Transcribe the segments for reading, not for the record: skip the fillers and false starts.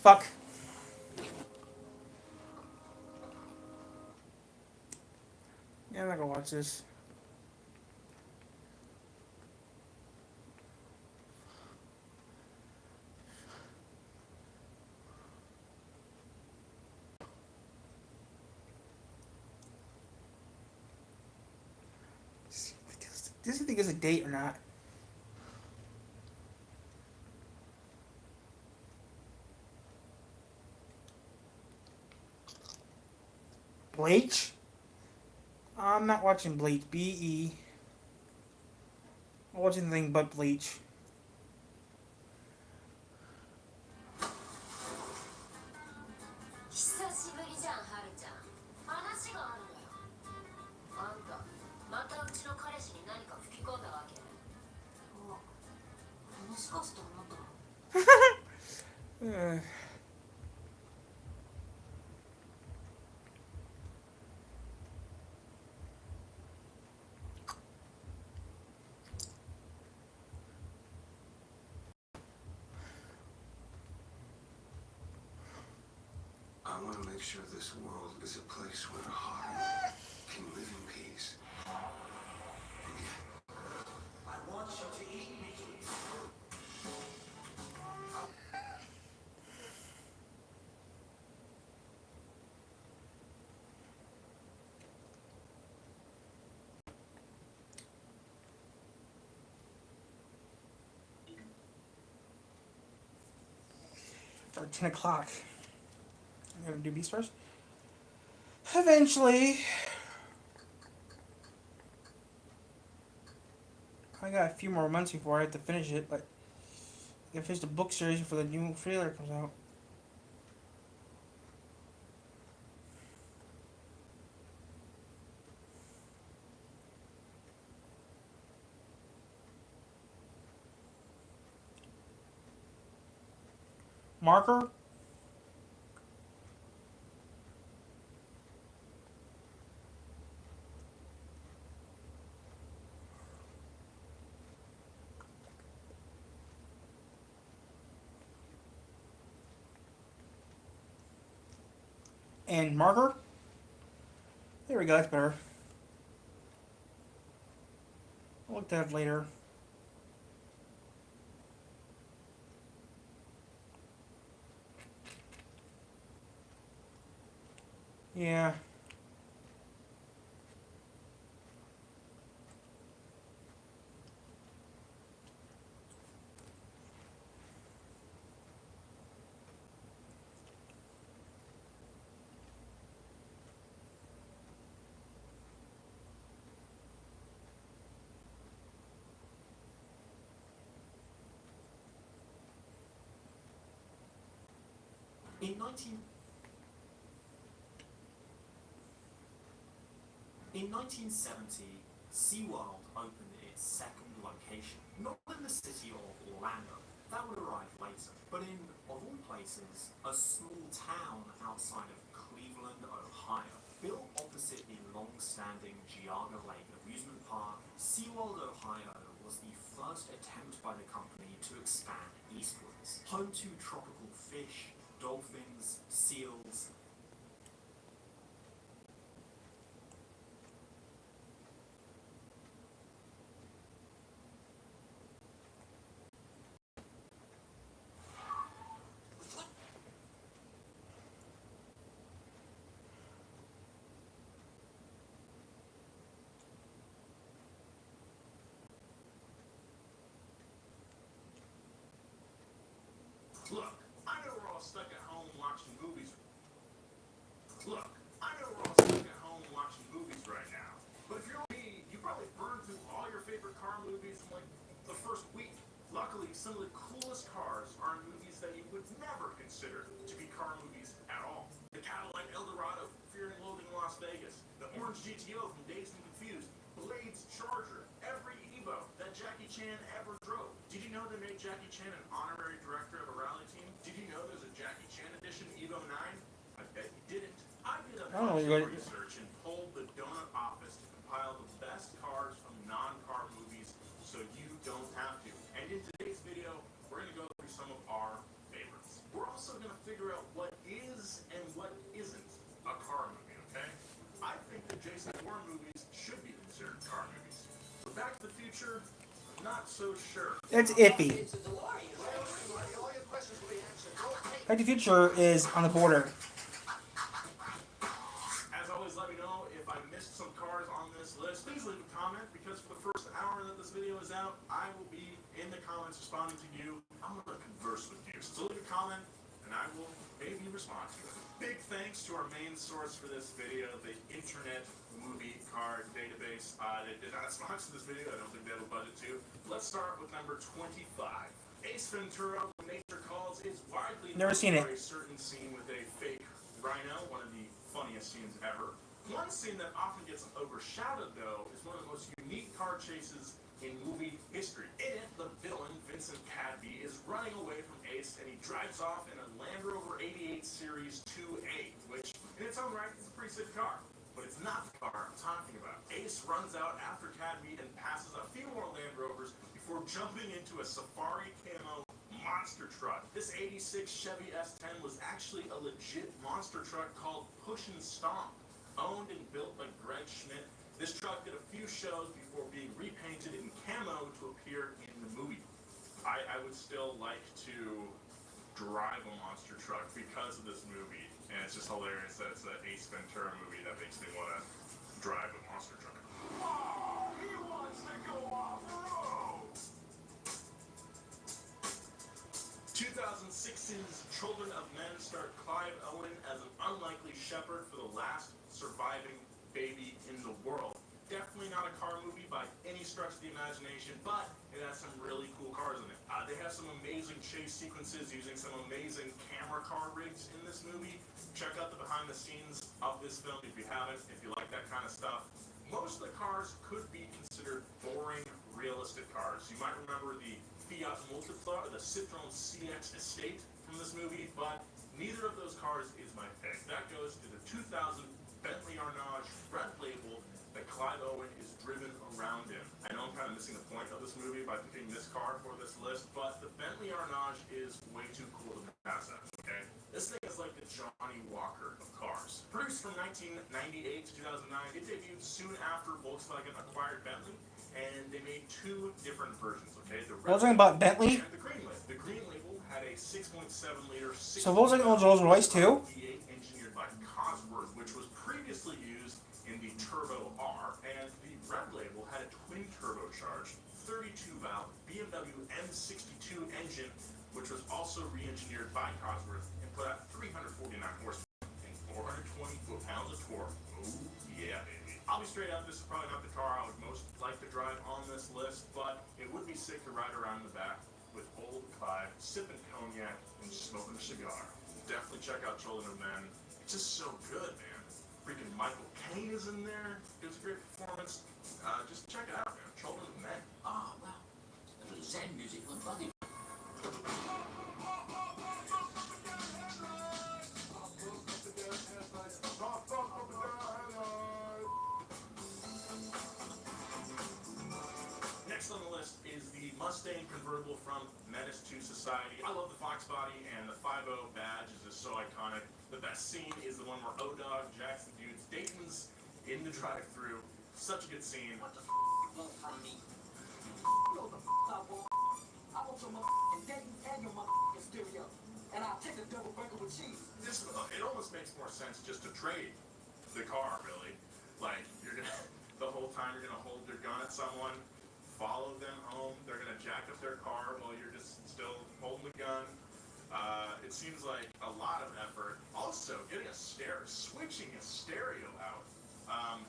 fuck. Yeah, I'm not gonna watch this. Does he think it's a date or not? Bleach? I'm not watching Bleach. B-E. I'm watching anything but Bleach. uh, I want to make sure this world is a place where heart can live in peace. I want you to eat me. or 10 o'clock. I'm gonna do Beastars. Eventually. I got a few more months before I have to finish it, but I can finish the book series before the new trailer comes out. Marker? And marker? There we go, that's better. I'll look at that later. Yeah. In 1970, SeaWorld opened its second location, not in the city of Orlando. That would arrive later, but in, of all places, a small town outside of Cleveland, Ohio. Built opposite the long-standing Geauga Lake amusement park, SeaWorld, Ohio was the first attempt by the company to expand eastwards. Home to tropical fish, dolphins, seals. Look, I know we're all stuck at home watching movies. Look, I know we're all stuck at home watching movies right now. But if you're like me, you probably burned through all your favorite car movies in like the first week. Luckily, some of the coolest cars are in movies that you would never consider to be car movies at all. The Cadillac Eldorado from Fear and Loathing in Las Vegas, the Orange GTO from Dazed and Confused, Blade's Charger, every Evo that Jackie Chan ever drove. Did you know they made Jackie Chan an honorary director of a rally team? Did you know there's a Jackie Chan edition Evo 9? I bet you didn't. I did a bunch of research and polled the donut office to compile the best cars from non-car movies so you don't have to. And in today's video, we're going to go through some of our favorites. We're also going to figure war movies should be considered car movies. But Back to the Future, not so sure. It's iffy. Back to the Future is on the border. As always, let me know if I missed some cars on this list. Please leave a comment, because for the first hour that this video is out, I will be in the comments responding to you. I'm going to converse with you. So leave a comment, and I will maybe respond to it. Big thanks to our main source for this video, the Internet Movie Card Database. They did not sponsor this video. I don't think they have a budget to. Let's start with number 25. Ace Ventura, When Nature Calls, is widely Never seen it. for a certain scene with a fake rhino, one of the funniest scenes ever. One scene that often gets overshadowed, though, is one of the most unique car chases in movie history. In it, the villain, Vincent Cadby, is running away from Ace, and he drives off in a Land Rover 88 Series 2A, which, in its own right, is a pretty sick car. But it's not the car I'm talking about. Ace runs out after Cadby and passes a few more Land Rovers before jumping into a safari camo monster truck. This 86 Chevy S10 was actually a legit monster truck called Push and Stomp, owned and built by Greg Schmidt. This truck did a few shows before being repainted in camo to appear in the movie. I would still like to drive a monster truck because of this movie, and it's just hilarious that it's an Ace Ventura movie that makes me want to drive a monster truck. Oh, he wants to go off road. 2006's Children of Men starred Clive Owen as an unlikely shepherd for the last surviving baby in the world. Definitely not a car movie by any stretch of the imagination, but it has some really cool cars in it. They have some amazing chase sequences using some amazing camera car rigs in this movie. Check out the behind the scenes of this film if you haven't, if you like that kind of stuff. Most of the cars could be considered boring, realistic cars. You might remember the Fiat Multipla or the Citroen CX Estate from this movie, but neither of those cars is my pick. That goes to the 2000 Bentley Arnage Red Label that Clive Owen is driven around in. I know I'm kind of missing the point of this movie by picking this car for this list, but the Bentley Arnage is way too cool to pass up, okay? This thing is like the Johnny Walker of cars. Produced from 1998 to 2009, it debuted soon after Volkswagen acquired Bentley, and they made two different versions, okay? The What was I talking about Bentley? and the Green Label. The Green Label had a 6.7-liter... So Volkswagen owns Rolls Royce too? V8 engineered by Cosworth, which was previously used in the Turbo R, and the Red Label had a twin-turbocharged 32-valve BMW M62 engine, which was also re-engineered by Cosworth and put out 349 horsepower and 420 foot-pounds of torque. Oh, yeah, baby. I'll be straight up, this is probably not the car I would most like to drive on this list, but it would be sick to ride around in the back with old Clive, sipping cognac and smoking a cigar. Definitely check out Children of Men. It's just so good, man. Freaking Michael Caine is in there. Gives a great performance. Just check it out, man. Children of Men. Oh, wow. A little Zen music on funny. Next on the list is the Mustang convertible from Menace to Society. I love the Fox body, and the 5.0 badge is just so iconic. The best scene is the one where O-Dog jacks the dude's Dayton's in the drive-thru. Such a good scene. What the f*** you want from me? You know what the f*** I want? I want your motherfucking Dayton and your motherfucking stereo. And I'll take a double burger with cheese. It almost makes more sense just to trade the car, really. Like, you're gonna, the whole time you're gonna hold your gun at someone, follow them home, they're gonna jack up their car while you're just still holding the gun. It seems like a lot of effort. Also, getting switching a stereo out.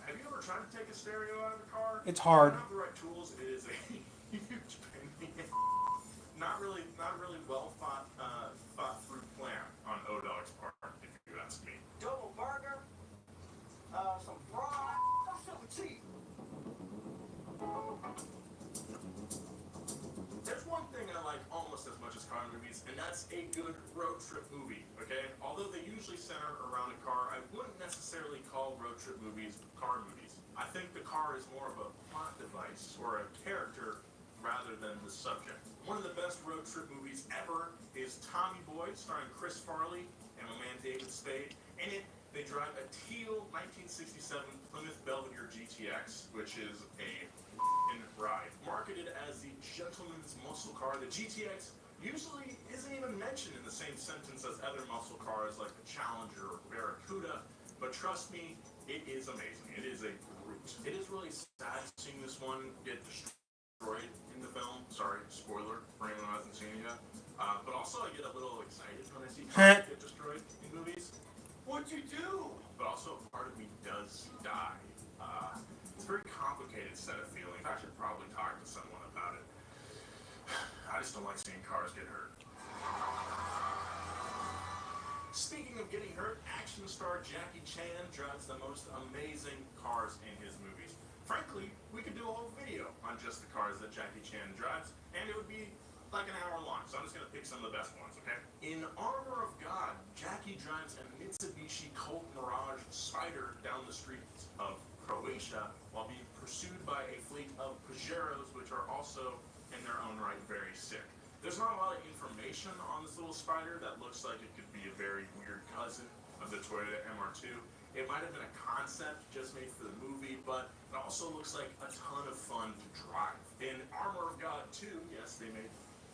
Have you ever tried to take a stereo out of a car? It's hard. If you don't have the right tools, it is a huge pain. Not really well thought through plan on O-Dog's part, if you ask me. Double burger, some fries, some cheese. There's one thing I like almost as much as car movies, and that's a good road trip movie, okay? Although they usually center around a car, I wouldn't necessarily call road trip movies car movies. I think the car is more of a plot device or a character rather than the subject. One of the best road trip movies ever is Tommy Boy, starring Chris Farley and my man David Spade. In it, They drive a teal 1967 Plymouth Belvedere GTX, which is a ride. Marketed as the gentleman's muscle car, the GTX usually isn't even mentioned in the same sentence as other muscle cars like the Challenger or Barracuda, but trust me, it is amazing. It is a brute. It is really sad seeing this one get destroyed in the film. Sorry, spoiler for anyone who hasn't seen it yet. But also I get a little excited when I see cars get destroyed in movies. What'd you do? But also part of me does die. It's a very complicated set of feelings. I should probably talk to someone about it. I just don't like seeing cars get hurt. Speaking of getting hurt, action star Jackie Chan drives the most amazing cars in his movies. Frankly, we could do a whole video on just the cars that Jackie Chan drives, and it would be like an hour long, so I'm just going to pick some of the best ones, okay? In Armor of God, Jackie drives a Mitsubishi Colt Mirage Spider down the streets of Croatia while being pursued by a fleet of Pajeros, which are also, in their own right, very sick. There's not a lot of information on this little Spider that looks like it could be a very weird cousin of the Toyota MR2. It might have been a concept just made for the movie, but it also looks like a ton of fun to drive. In Armor of God 2, yes, they made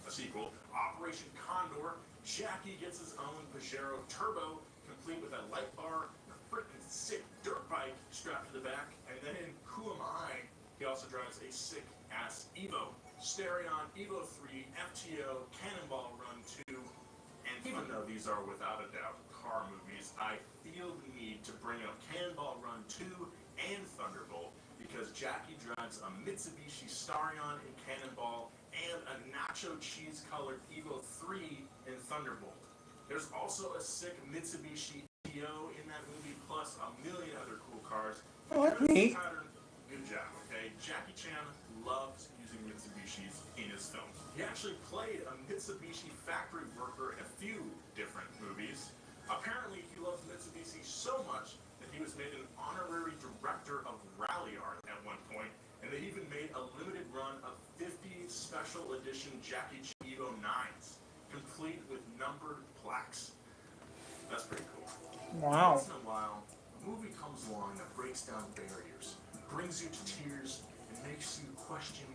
a sequel, Operation Condor, Jackie gets his own Pajero Turbo, complete with a light bar, a freaking sick dirt bike strapped to the back, and then in Who Am I, he also drives a sick-ass Evo. Stereon, Evo 3, FTO, Cannonball Run 2, and even though these are without a doubt car movies, I feel the need to bring up Cannonball Run 2 and Thunderbolt, because Jackie drives a Mitsubishi Starion in Cannonball and a nacho cheese-colored Evo 3 in Thunderbolt. There's also a sick Mitsubishi EO in that movie, plus a million other cool cars. Oh, that's neat. Good job, okay? Jackie Chan loves using Mitsubishis in his films. He actually played a Mitsubishi factory worker in a few different movies. Apparently, he loves Mitsubishi so much that he was made an honorary director of rally art at one point, and they even made a limited run of 50 special edition Jackie Chan Evo 9s, complete with numbered plaques. That's pretty cool. Wow. Once in a while, a movie comes along that breaks down barriers, brings you to tears, and makes you question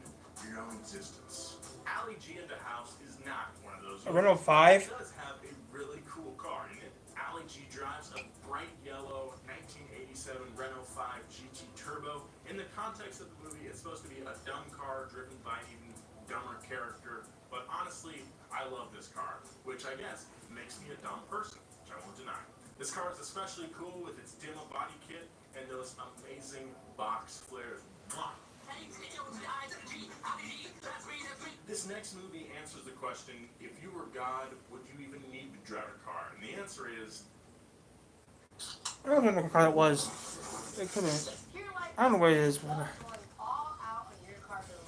your own existence. Ali G in the House is not one of those. A Renault 5? It does have a really cool car in it. Ali G drives a bright yellow 1987 Renault 5 GT Turbo. In the context of the movie, it's supposed to be a dumb car driven by an even dumber character. But honestly, I love this car, which I guess makes me a dumb person, which I won't deny. This car is especially cool with its demo body kit and those amazing box flares. Mwah. This next movie answers the question, if you were God, would you even need to drive a car? And the answer is... I don't know what car it was. It could have. I don't know what it is.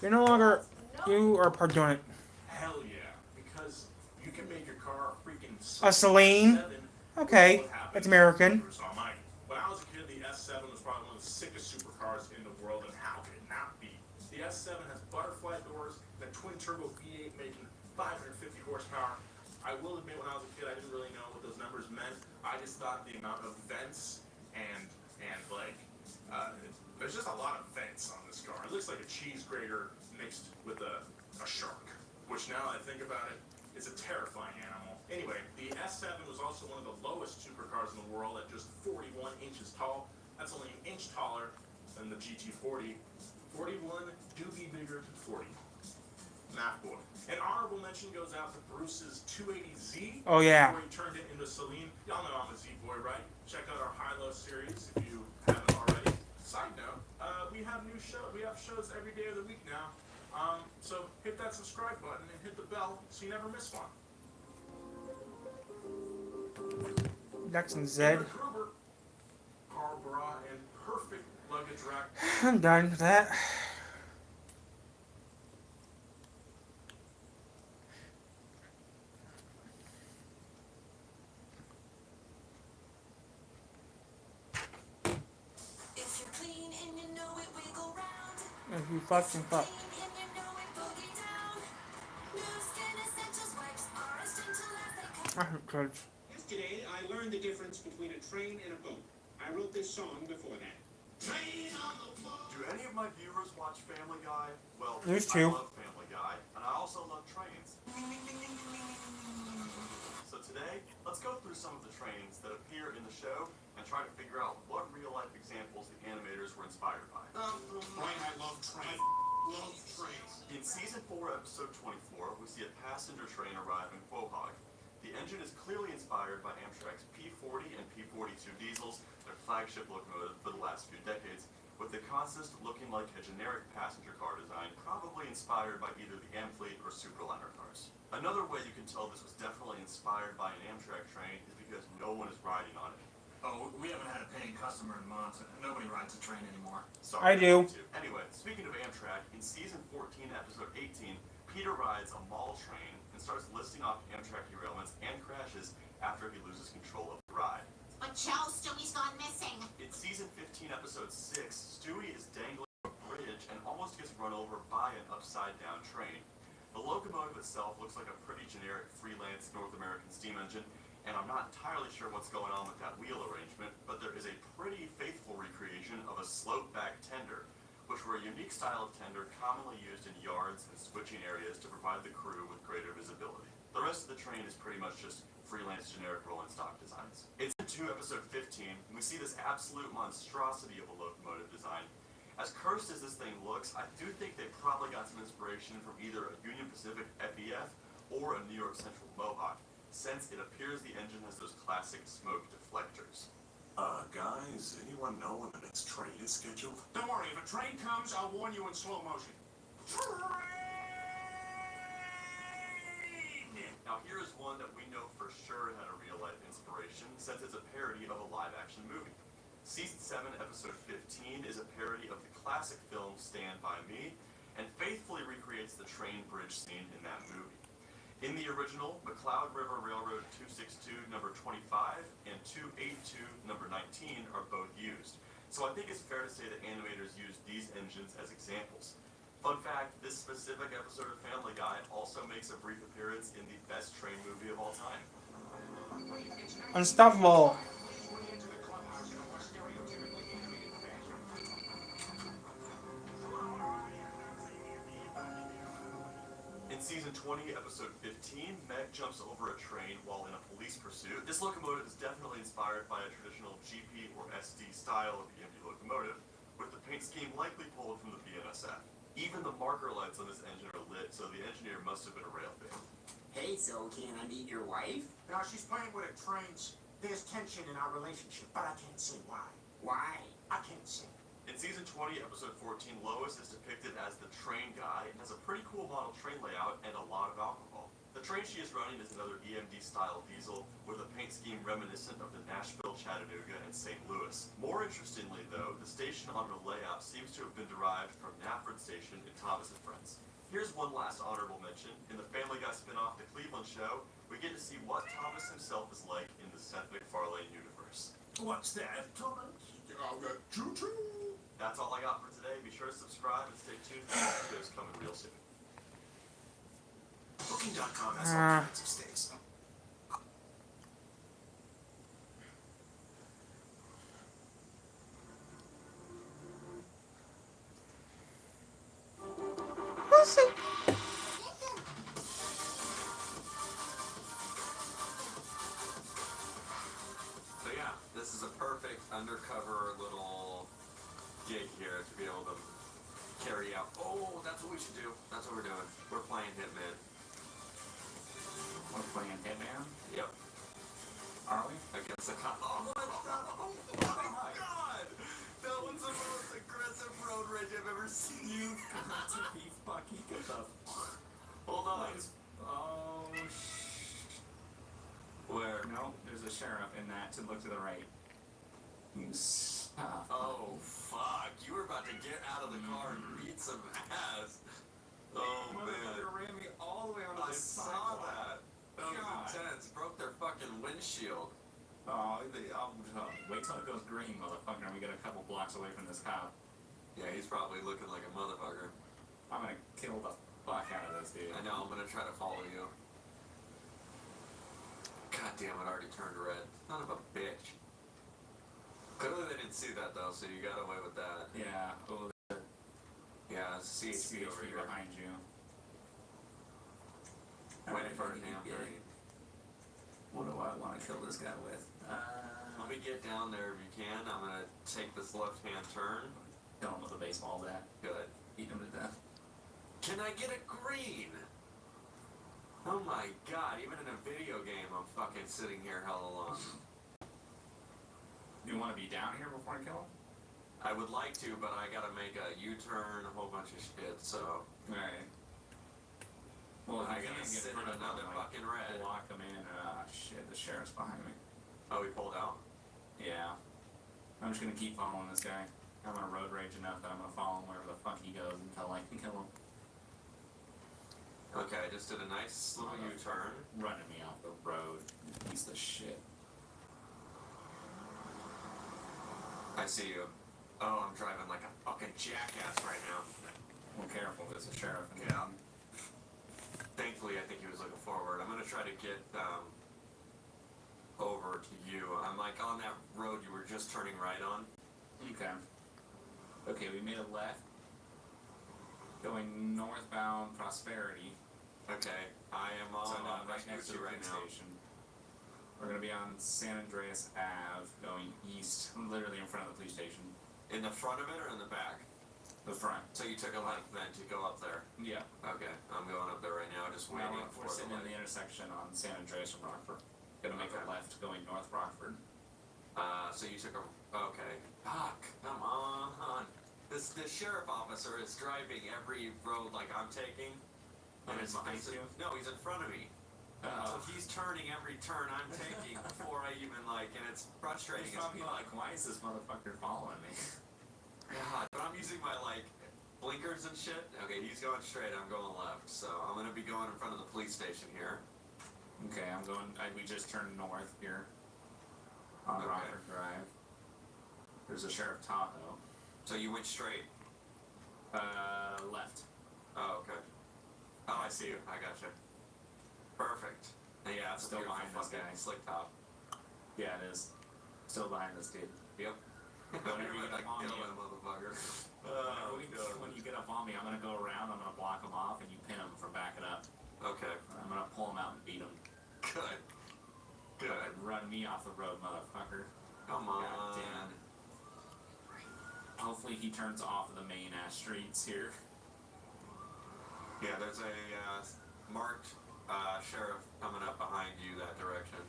You're no longer. You are part doing it. Hell yeah, because you can make your car a freaking... A Celine? Okay, that's American. When I was a kid, the S7 was probably one of the sickest supercars in the world, and how could it not be? The S7 has butterfly doors, the twin-turbo V8 making 550 horsepower. I will admit, when I was a kid, I didn't really know what those numbers meant. I just thought the amount of vents and there's just a lot of vents on this car. It looks like a cheese grater mixed with a shark, which now that I think about it, is a terrifying animal. Anyway, the S7 was also one of the lowest supercars in the world at just 41 inches tall. That's only an inch taller than the GT40. 41 do be bigger than 40. Math boy. An honorable mention goes out to Bruce's 280Z. Oh, yeah. Before he turned it into Celine. Y'all know I'm a Z boy, right? Check out our high-low series if you haven't already. Side note, we have new shows. We have shows every day of the week now. So hit that subscribe button and hit the bell so you never miss one. Next and Zed. Kruger, car bra and perfect luggage rack. I'm done with that. If you're clean and you know it, wiggle round. If you fucking fuck. Clean and you know it, boogie down. New Skin Essentials wipes are as gentle as they come. I hate kids. Use Yesterday, I learned the difference between a train and a boat. I wrote this song before that. Train on the floor. Do any of my viewers watch Family Guy? Well, There's I two. love Family Guy, and I also love trains. So today, let's go through some of the trains that appear in the show and try to figure out what real-life examples the animators were inspired by. Right, I love trains. Love trains. In Season 4, Episode 24, we see a passenger train arrive in Quahog. The engine is clearly inspired by Amtrak's P40 and P42 diesels, their flagship locomotive for the last few decades, with the consist looking like a generic passenger car design, probably inspired by either the Amfleet or Superliner cars. Another way you can tell this was definitely inspired by an Amtrak train is because no one is riding on it. Oh, we haven't had a paying customer in months. Nobody rides a train anymore. Sorry, I do. Anyway, speaking of Amtrak, in Season 14, Episode 18, Peter rides a mall train and starts listing off Amtrak derailments and crashes after he loses control of the ride. But Joe, Stewie's gone missing. In Season 15, Episode 6, Stewie is dangling from a bridge and almost gets run over by an upside-down train. The locomotive itself looks like a pretty generic freelance North American steam engine, and I'm not entirely sure what's going on with that wheel arrangement, but there is a pretty faithful recreation of a slope-back tender, which were a unique style of tender commonly used in yards and switching areas to provide the crew with greater visibility. The rest of the train is pretty much just freelance generic rolling stock designs. In Season 2, Episode 15, we see this absolute monstrosity of a locomotive design. As cursed as this thing looks, I do think they probably got some inspiration from either a Union Pacific FEF or a New York Central Mohawk, since it appears the engine has those classic smoke deflectors. Guys, anyone know when the next train is scheduled? Don't worry, if a train comes, I'll warn you in slow motion. Train! Now here is one that we know for sure had a real-life inspiration, since it's a parody of a live-action movie. Season 7, Episode 15 is a parody of the classic film Stand By Me, and faithfully recreates the train bridge scene in that movie. In the original, McCloud River Railroad 262 number 25 and 282 number 19 are both used. So I think it's fair to say that animators used these engines as examples. Fun fact, this specific episode of Family Guy also makes a brief appearance in the best train movie of all time. Unstoppable. In Season 20, Episode 15, Meg jumps over a train while in a police pursuit. This locomotive is definitely inspired by a traditional GP or SD style of EMD locomotive, with the paint scheme likely pulled from the BNSF. Even the marker lights on this engine are lit, so the engineer must have been a rail fan. Hey, so can I meet your wife? Now, she's playing with her trains. There's tension in our relationship, but I can't say why. Why? I can't say. In Season 20, Episode 14, Lois is depicted as the train guy and has a pretty cool model train layout and a lot of alcohol. The train she is running is another EMD-style diesel with a paint scheme reminiscent of the Nashville, Chattanooga, and St. Louis. More interestingly, though, the station on her layout seems to have been derived from Nafford Station in Thomas & Friends. Here's one last honorable mention. In the Family Guy spin-off The Cleveland Show, we get to see what Thomas himself is like in the Seth MacFarlane universe. What's that, Thomas? Choo-choo! That's all I got for today. Be sure to subscribe and stay tuned for more videos coming real soon. Booking.com has all kinds of stays. So yeah, this is a perfect undercover little gig here to be able to carry out. Oh, that's what we should do. That's what we're doing. We're playing Hitman. We're playing Hitman. Yep. Are we? Against the cop. Oh my god! Oh my god! That one's the most aggressive road rage I've ever seen. You got to be fucking good stuff. Hold on. Oh, Where? no, there's a sheriff in that to look to the right. You suck. Oh fuck! You were about to get out of the car and beat some ass. Oh man. Motherfucker ran me all the way onto I the saw sidewalk. that. That was God. intense. Broke their fucking windshield. Oh, wait till it goes green, motherfucker, and we get a couple blocks away from this cop. Yeah, he's probably looking like a motherfucker. I'm gonna kill the fuck out of this dude. I know, I'm gonna try to follow you. God damn it, already turned red. Son of a bitch. Clearly they didn't see that though, so you got away with that. Yeah. Oh, Yeah, it's CHP over here. behind you. Waiting for a Alright, damn green. What do I want to kill this guy with? Let me get down there if you can. I'm gonna take this left-hand turn. Kill him with a baseball bat. Good. Beat him to death. Can I get a green? Oh my god, even in a video game I'm fucking sitting here hella long. You want to be down here before I kill him? I would like to, but I gotta make a U-turn, a whole bunch of shit, so... Alright. Well, I if you gotta can't get sit in front of him, another like, fucking red. block him in. Shit, the sheriff's behind me. Oh, he pulled out? Yeah. I'm just gonna keep following this guy. I'm gonna road rage enough that I'm gonna follow him wherever the fuck he goes until I can kill him. Okay, I just did a nice little U-turn. Running me off the road. Piece of shit. I see you. Oh, I'm driving like a fucking jackass right now. Well, careful, there's a sheriff in Yeah. Thankfully, I think he was looking forward. I'm gonna try to get over to you. I'm like on that road you were just turning right on. Okay. Okay, we made a left. Going northbound Prosperity. Okay, I am on So right right next to the right train now. station. We're gonna be on San Andreas Ave, going east, literally in front of the police station. In the front of it or in the back? The front. So you took a left then to go up there. Yeah. Okay, I'm going up there right now, just Now waiting we're for sitting the in the light. intersection on San Andreas and Rockford. Gonna make Okay. a left going north Rockford. So you took a okay. Fuck, come on. The sheriff officer is driving every road like I'm taking. Oh, he's behind this is- you? No, he's in front of me. So he's turning every turn I'm taking before I even and it's frustrating. He's as probably fuck. like, why is this motherfucker following me? God, but I'm using my blinkers and shit. Okay, he's going straight, I'm going left. So I'm gonna be going in front of the police station here. Okay, I'm going. We just turned north here on Okay. Rockford Drive. There's a Sheriff Tahoe. So you went straight? Left. Oh, okay. Oh, I see you. I gotcha. Perfect. Yeah, it's Still a beautiful behind this fucking guy. slick top. Yeah, it is. Still behind this dude. Yep. Whenever you get I up on kill you. that motherfucker. When you get up on me, I'm gonna go around. I'm gonna block him off, and you pin him from backing up. Okay. I'm gonna pull him out and beat him. Good. Good. Run me off the road, motherfucker. Come on. God damn. Hopefully he turns off of the main ass streets here. Yeah, there's a marked sheriff coming up behind you that direction.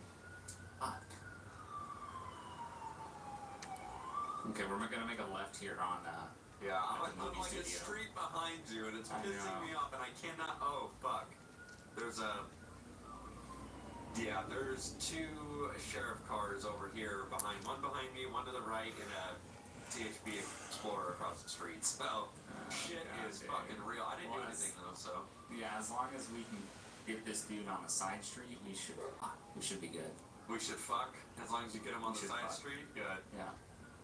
Okay, we're gonna make a left here on. Yeah, I'm At the movie like a studio. street behind you, and it's I pissing know. me off, and I cannot. Oh fuck! There's there's two sheriff cars over here behind. One behind me, one to the right, and a CHP Explorer across the street. So shit God is damn. fucking real. I didn't do Well, anything though, so Yeah, as long as we can get this dude on a side street, we should be good. we should fuck as long as you get him on We the should side fuck. street. Good. Yeah.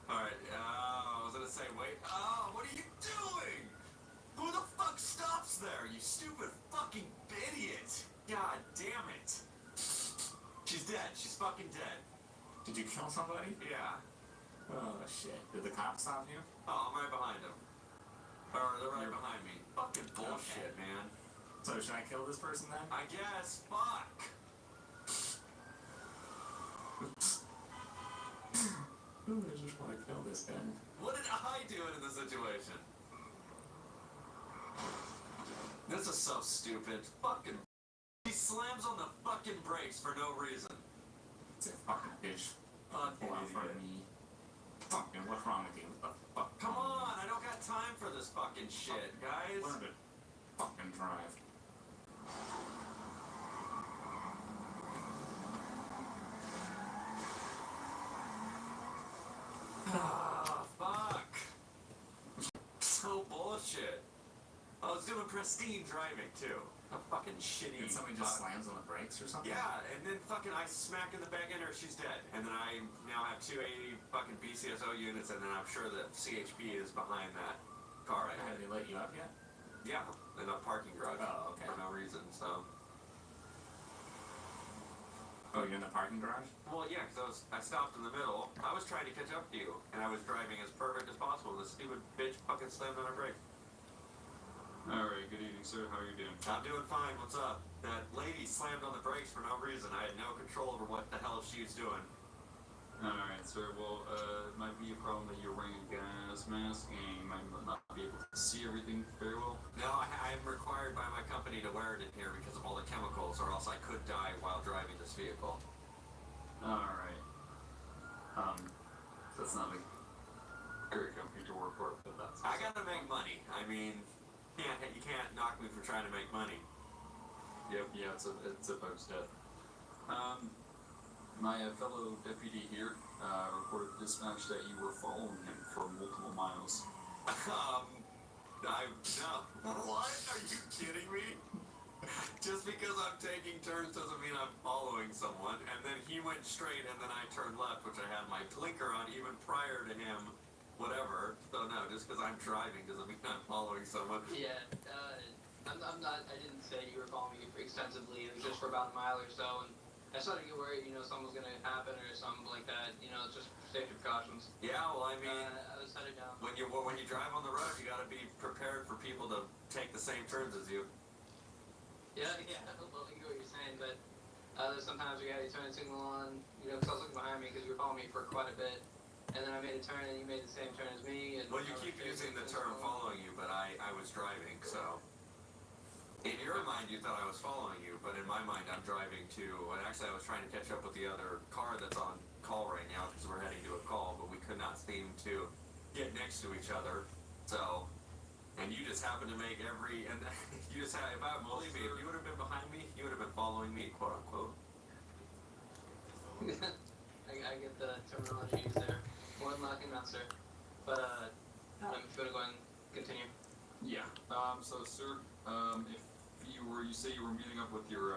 All right. I was gonna say, wait. Oh, what are you doing? Who the fuck stops there? You stupid fucking idiot! God damn it! She's dead. She's fucking dead. Did you kill somebody? Yeah. Oh shit! Did the cop stop you? Oh, I'm right behind him. Or they're right You're- behind me. Fucking bullshit, man. So should I kill this person then? I guess. Fuck. Ooh, I just want to kill this guy. What did I do in this situation? This is so stupid. Fucking. He slams on the fucking brakes for no reason. It's a fucking bitch. Fucking Pull out from idiot. me. Fucking, what's wrong with you? What the fuck? Come on, I don't got time for this fucking shit, guys. Learn to fucking drive. Ah, fuck. So bullshit. I was doing pristine driving too. A fucking shitty. And somebody just fuck. slams on the brakes or something? Yeah, and then fucking I smack in the back end her, she's dead. And then I now have 280 fucking BCSO units, and then I'm sure that CHP is behind that car I Have hit. they let you up yet? Yeah, in a parking garage. Oh, okay. For no reason, so. Oh, you're in the parking garage? Well, yeah, because I stopped in the middle. I was trying to catch up to you, and I was driving as perfect as possible. The stupid bitch fucking slammed on her brake. Alright, good evening, sir. How are you doing? I'm doing fine. What's up? That lady slammed on the brakes for no reason. I had no control over what the hell she was doing. Alright, sir. Well, it might be a problem that you're wearing a gas mask and you might not be able to see everything very well. No, I'm required by my company to wear it in here because of all the chemicals, or else I could die while driving this vehicle. Alright. That's not a great company to work for, but that's... I gotta make money. I mean, you can't knock me for trying to make money. Yep, yeah, it's a bug's death. My fellow deputy here reported dispatch that you were following him for multiple miles. No. What? Are you kidding me? Just because I'm taking turns doesn't mean I'm following someone. And then he went straight and then I turned left, which I had my blinker on even prior to him. Whatever. So no, just because I'm driving doesn't mean I'm following someone. Yeah, I'm not, I didn't say you were following me extensively. It was just for about a mile or so. And I started to get worried, something was going to happen or something like that. It's just safety precautions. Yeah, well, I mean, I was headed down. when you drive on the road, you got to be prepared for people to take the same turns as you. Yeah, well, I get what you're saying, but there's sometimes we had a turn signal on, because I was looking behind me because you were following me for quite a bit. And then I made a turn and you made the same turn as me. And Well, you keep using the term following you, but I was driving, so. In your mind, you thought I was following you, but in my mind, I'm driving too. And actually, I was trying to catch up with the other car that's on call right now because we're heading to a call, but we could not seem to get next to each other. So, and you just happened to make and you just had, believe me, if you would have been behind me, you would have been following me, quote unquote. I get the terminology used there. More than likely not, sir. But, Adam, if you want to go ahead and continue. Yeah. So, sir, if you say you were meeting up with your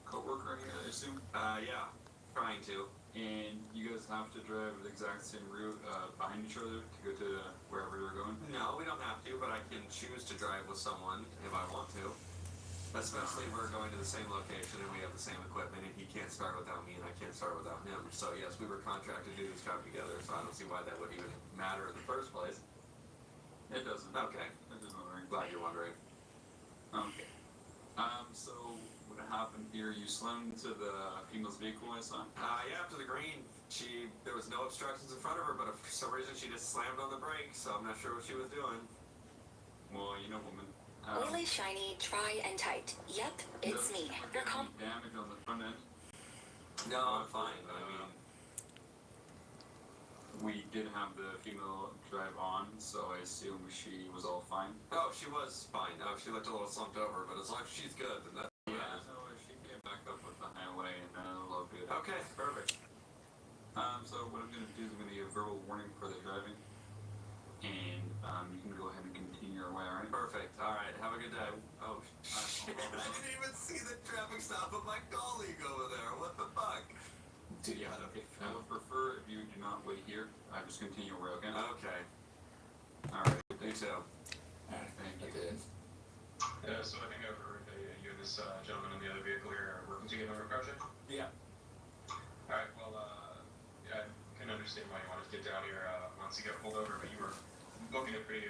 coworker, I assume? Yeah, trying to. And you guys have to drive the exact same route behind each other to go to wherever you're going? No, we don't have to, but I can choose to drive with someone if I want to. Especially if we're going to the same location and we have the same equipment and he can't start without me and I can't start without him. So yes, we were contracted to do this job together, so I don't see why that would even matter in the first place. It doesn't. Okay. I'm just wondering. Glad you're wondering. Okay. So what happened here, you slammed into the female's vehicle, I saw? Yeah, after the green, there was no obstructions in front of her, but for some reason she just slammed on the brakes, so I'm not sure what she was doing. Well, woman. Oily, shiny, dry, and tight. Yep, it's me. Your Any damage on the front end? No, I'm fine. I mean, we did have the female drive on, so I assume she was all fine. oh, she was fine. Oh, she looked a little slumped over, but as long as she's good, then that's Yeah, so she came back up with the highway and then it'll look good. okay. Perfect. So what I'm gonna do is I'm gonna give a verbal warning for the driving, and you can go ahead and continue your way, alright? Perfect. All right. Have a good day. Oh shit! I didn't even see the traffic stop of my colleague over there. What the fuck? Dude, yeah, I would prefer if you do not wait here. I just continue your way, okay? Okay. Alright, Me too. Alright, thank you. So I think I've heard that you and this gentleman in the other vehicle here are working together on a project? Yeah. Alright, well, yeah, I can understand why you wanted to get down here once you got pulled over, but you were booking it pretty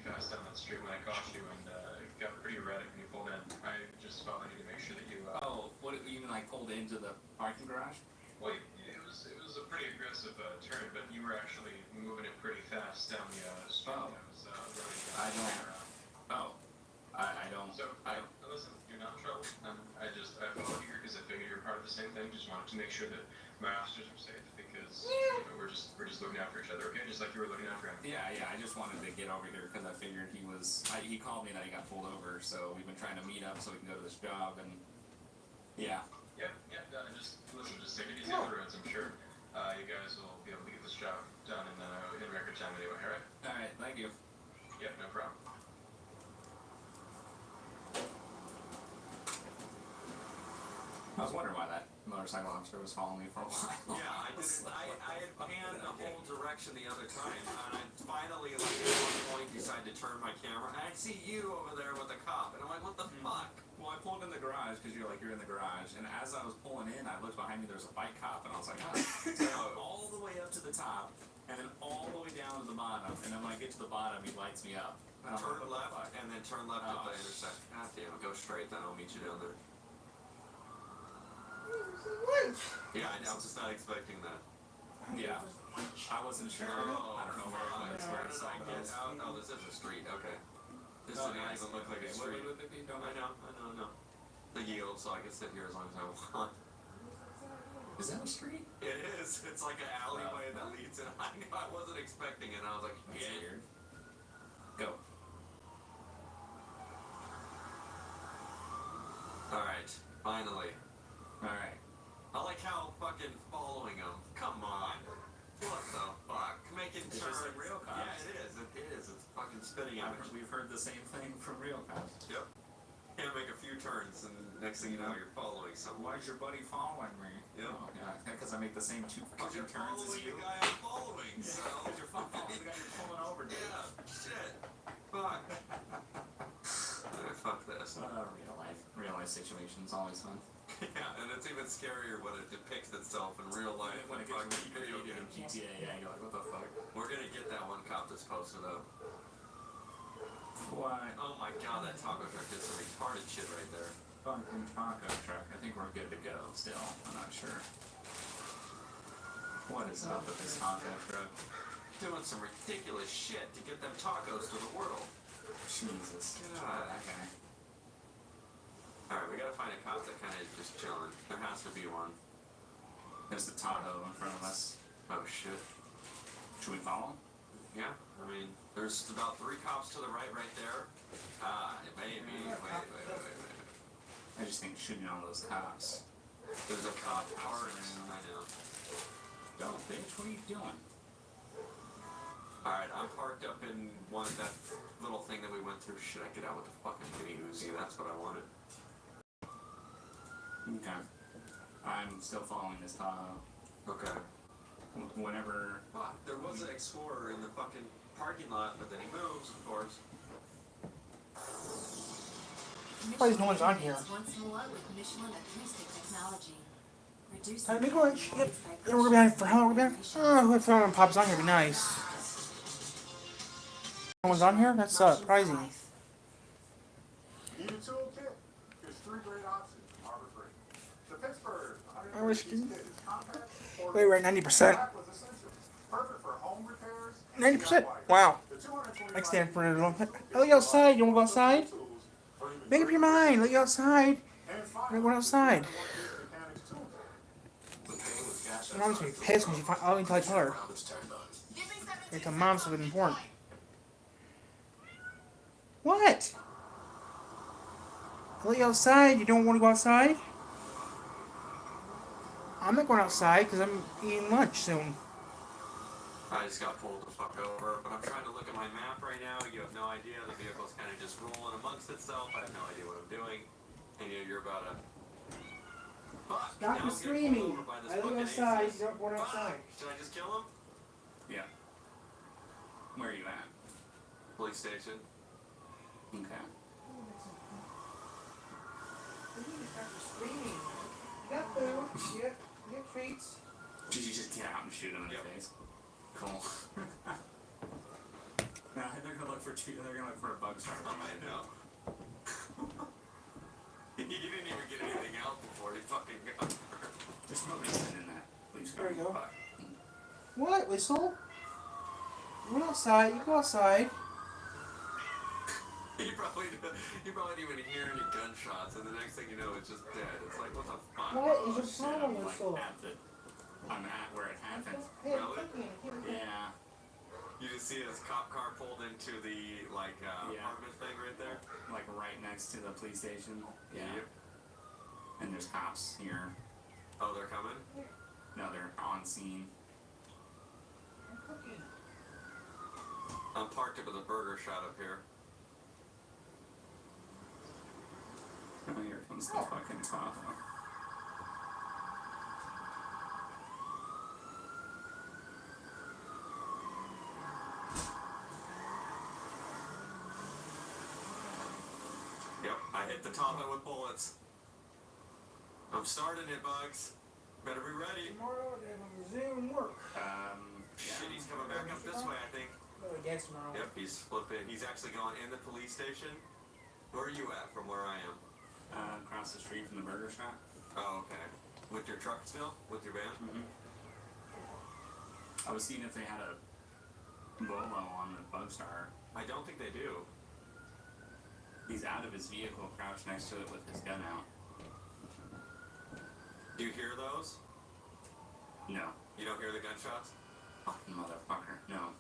fast down that street when I caught you, and it got pretty erratic when you pulled in. I just felt I needed to make sure that you, What, you mean like pulled into the parking garage? well, it was a pretty aggressive turn, but you were actually moving it pretty fast down the street. Oh. That was really I don't- around. I don't. So, listen, you're not in trouble. I followed you here because I figured you're part of the same thing. Just wanted to make sure that my officers were safe because we're just looking after each other, okay? Just like you were looking after him. Yeah, I just wanted to get over here because I figured he called me that he got pulled over, so we've been trying to meet up so we can go to this job, and yeah. Yeah. Just listen, just take it easy on the roads. I'm sure you guys will be able to get this job done in record time anyway. All right? Alright, thank you. Yeah, no problem. I was wondering why that motorcycle officer was following me for a while. Yeah, I didn't. I had panned the whole direction the other time, and I finally, like, at one point, decided to turn my camera, and I see you over there with the cop, and I'm like, what the fuck? Well, I pulled in the garage because you're in the garage, and as I was pulling in, I looked behind me. There was a bike cop, and I was like, oh. So I went all the way up to the top, and then all the way down to the bottom. And then when I get to the bottom, he lights me up. And I'm Turn like, what the left, fuck? and then turn left at the intersection. God damn it, go straight, then I'll meet you down there. Yeah, I was just not expecting that. Yeah, I wasn't sure. Oh, I don't know where it was. where did I get out? Oh, this is a street. Okay. This does not even look like a street. I know. The yield, so I can sit here as long as I want. Is that a street? It is. It's like an alleyway that leads in. I knew I wasn't expecting it. I was like, That's yeah. weird. Go. Alright, finally. Alright. I like how fucking following him. Come on. What the fuck? Making It's turns. just like real cops. Yeah, it is. It is. It's fucking spinning at me. We've heard the same thing from real cops. Yep. Can't make a few turns, and next thing you know, you're following someone. Why's your buddy following me? Yep. Oh, yeah, because I make the same two Because fucking you're turns as following you. the guy I'm following, so. Because you're following the guy you're pulling over, dude. Yeah, shit. Fuck. Alright, fuck this. Real life situations, always fun. Yeah, and it's even scarier when it depicts itself in real life When than it gets fucking video recreated in games. GTA, yeah, you're like, what the fuck? We're gonna get that one cop that's posted up. Why? Oh my god, that taco truck did some retarded shit right there. Fucking taco truck. I think we're good to go still. I'm not sure. What is up with this taco truck? Doing some ridiculous shit to get them tacos to the world. Jesus. God. That guy. Alright, we gotta find a cop that kinda is just chilling. There has to be one. There's the Tahoe in front of us. Oh shit. Should we follow? Yeah, I mean, there's about 3 cops to the right there. It may be. Wait. I just think shooting all those cops. There's a cop parked. I know. Don't, bitch. What are you doing? Alright, I'm parked up in one of that little thing that we went through. Should I get out with the fucking mini Uzi? That's what I wanted. Okay. I'm still following this Tahoe. Okay. Whenever. Fuck, there was an Explorer in the fucking parking lot, but then he moves, of course. Surprised no one's on here. Once more with Michelin acoustic technology. Reducing Time to go. Yep. carbon Then we're gonna be on for how long? We're gonna be on. Oh, if someone pops on here, it'd be nice. No one's on here. That's surprising. Need a toolkit? There's 3 great options from Harbor Freight. The Pittsburgh I wish 130 you- kit is compact, or Wait, we're at 90%. Black was essential. Perfect for home repairs. and 90%. DIY. Wow. The 225 I stand for it. Look outside. You wanna go outside? tools for even Make up your mind. Look outside. And We're going outside. mechanics tools. My mom's gonna be pissed when she finds. I'll wait until I tell her. Wait till mom's something important. What? I let you outside. You don't want to go outside? I'm not going outside because I'm eating lunch soon. I just got pulled the fuck over, but I'm trying to look at my map right now. You have no idea. The vehicle's kind of just rolling amongst itself. I have no idea what I'm doing. And you're about to. Fuck! Stop now I'm the getting screaming. pulled over by this I look fucking outside. aces. You don't go Fuck! outside. Should I just kill him? Yeah. Where are you at? Police station. Okay. Screaming. You got food. You got treats. Did you just get out and shoot him in Yep. the face? Cool. Now they're gonna look for a bug start. I know. You didn't even get anything out before he fucking got hurt. There's no reason in that. Please There you go. Fuck. What? Whistle? You went outside. You go outside. You probably didn't even hear any gunshots, and the next thing you know, it's just dead. It's like, what the fuck? What is your Shit, problem, I'm Whistle? I'm at where it happened. Hey, Really? Yeah. You just see his cop car pulled into the Yeah. apartment thing right there. Like right next to the police station. Yeah. Yep. And there's cops here. Oh, they're coming. No, they're on scene. I'm parked up with a burger shot up here. Oh, here comes the fucking Tahoe. I hit the top end with bullets. I'm starting it, Bugs. Better be ready. Tomorrow they're gonna resume work. Shit, he's coming back up this way, I think. Against tomorrow. Yep, he's flipping. He's actually going in the police station. Where are you at from where I am? Across the street from the burger shop. Oh, okay. With your truck still? With your van? Mm-hmm. I was seeing if they had a bolo on the Bugstar. I don't think they do. He's out of his vehicle, crouched next to it with his gun out. Do you hear those? No. You don't hear the gunshots? Fucking motherfucker. No.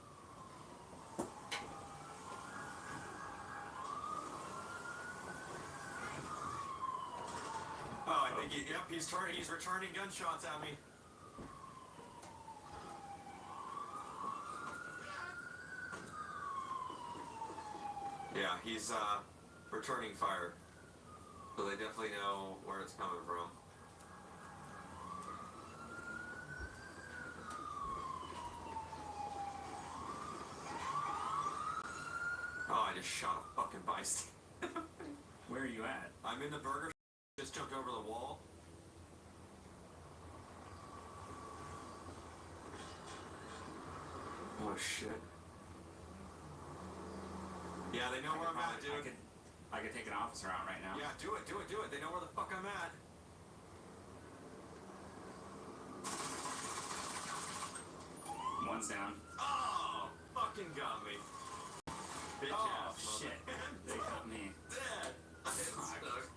Oh, I think he's returning gunshots at me. Yeah, he's returning fire. So they definitely know where it's coming from. Oh, I just shot a fucking bystander. Where are you at? I'm in the burger. Just jumped over the wall. Oh shit. Yeah, they know where I'm at, dude. I could take an officer out right now. Yeah, do it. They know where the fuck I'm at. One's down. Oh, fucking got me. Bitch Oh, ass shit. They got me. Dead. It's so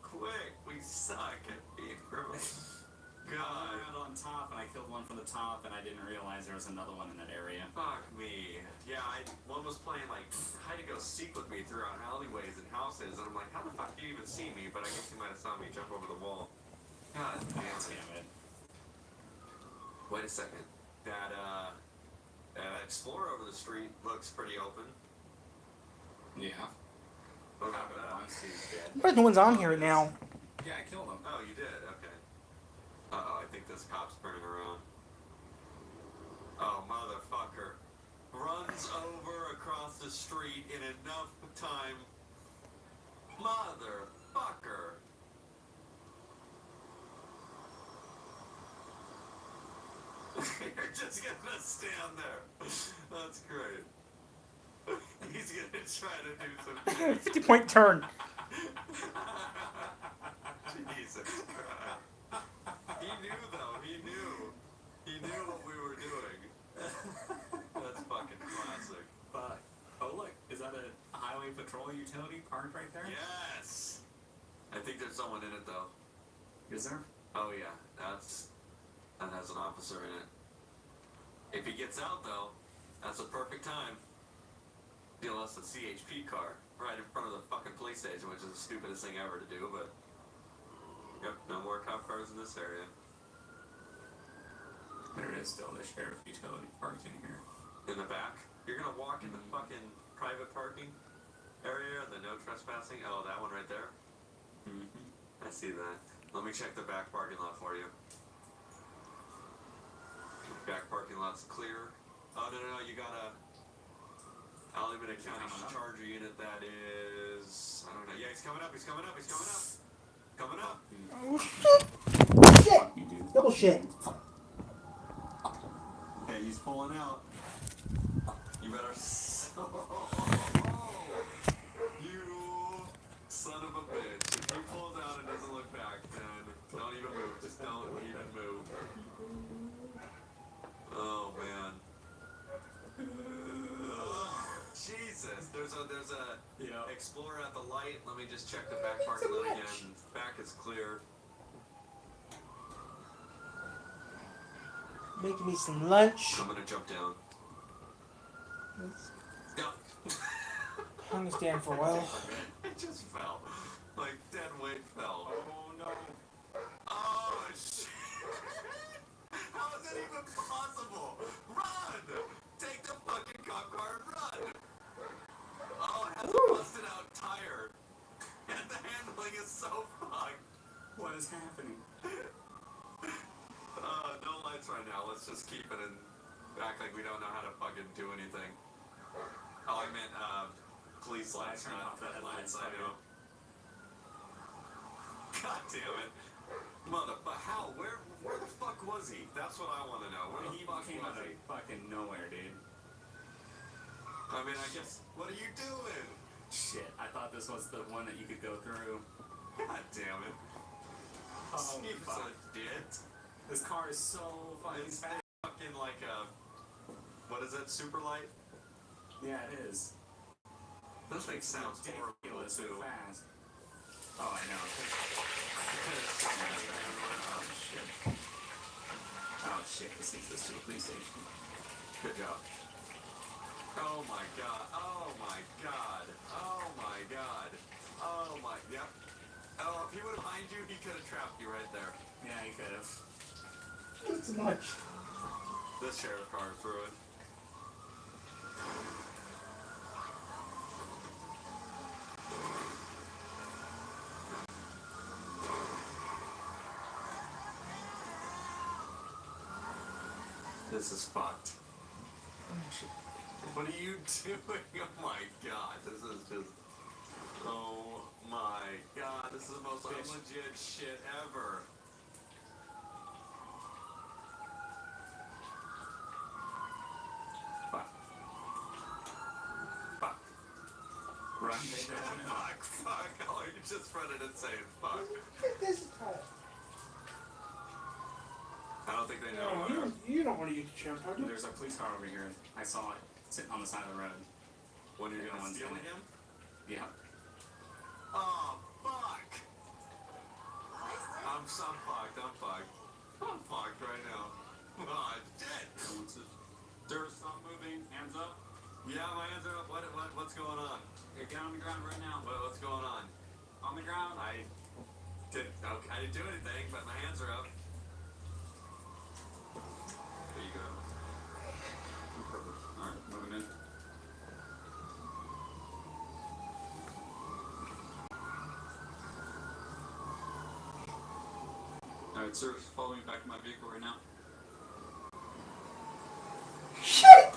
quick. We suck at being criminals. God. I went around on top and I killed one from the top and I didn't realize there was another one in that area. Fuck me. Yeah, one was playing like hide and go seek with me throughout alleyways and houses, and I'm like, how the fuck do you even see me? But I guess he might have saw me jump over the wall. God damn it. Wait a second. That Explorer over the street looks pretty open. Yeah. What about that? But no one's on here right now. Yeah, I killed him. Oh, you did? Okay. Uh-oh, I think this cop's turning around. Oh, motherfucker. Runs over across the street in enough time. Motherfucker. You're just gonna stand there. That's great. He's gonna try to do some 50-point turn. Jesus Christ. He knew though, he knew. He knew what we were doing. That's fucking classic. Fuck. Oh look, is that a highway patrol utility parked right there? Yes! I think there's someone in it though. Is there? Oh yeah, that has an officer in it. If he gets out though, that's a perfect time. Steal us a CHP car right in front of the fucking police station, which is the stupidest thing ever to do, but yep, no more cop cars in this area. There is still the sheriff utility parked in here. In the back? You're gonna walk in the fucking private parking area, the no trespassing? Oh, that one right there? Mm-hmm. I see that. Let me check the back parking lot for you. Back parking lot's clear. Oh, no, you got a Alameda County Charger unit that is... I don't know. Yeah, he's coming up. Coming up. Oh shit! Shit! You do. Double shit. Hey, he's pulling out. You better... You son of a bitch. If he pulls out and doesn't look back, then don't even move. Just don't even move. Oh, man. Jesus. There's a Explorer at the light. Let me just check the back parking lot again. Back is clear. Making me some lunch. I'm gonna jump down. Yep. Hung stand for a while. It just fell. Like dead weight fell. Oh no. Oh shit. How is that even possible? Run! Take the fucking cop car and run! Oh, it has a busted out tire. And the handling is so fucked. What is happening? No lights right now. Let's just keep it and act like we don't know how to fucking do anything. Oh, I meant, police lights, not headlights, I know. God damn it. But how? Where the fuck was he? That's what I want to know. Where the fuck Came out was of he? fucking nowhere, dude. I mean, I guess. What are you doing? Shit, I thought this was the one that you could go through. God damn it. Oh, He's fuck. a dit. This car is so fucking It's fast. fucking like a. What is that? Super light? Yeah, it is. This thing sounds horrible ridiculous too. fast. Oh, I know. Oh shit. Oh shit, this takes us to the police station. Good job. Oh my god. Oh my god. Oh my god. Oh my. Yep. Oh, if he would have behind you, he could have trapped you right there. Yeah, he could have. It's much. This sheriff car through it. This is fucked. What are you doing? Oh my god, this is just. Oh my god, this is the most unlegit shit ever. Fuck. Fuck. Run. Fuck. Oh, you just running and saying fuck. This is how. I don't think they know. No, you don't want to use the jump, do you? There's a police car over here. I saw it sitting on the side of the road. When you're No gonna one's steal in it. him? Yeah. Oh, fuck! I'm fucked. I'm fucked right now. Oh, shit! There's some moving. Hands up. Yeah, my hands are up. What's going on? Here, get on the ground right now. What's going on? On the ground. I didn't do anything, but my hands are up. There you go. Alright, moving in. Alright, sir, follow me back to my vehicle right now. Shit!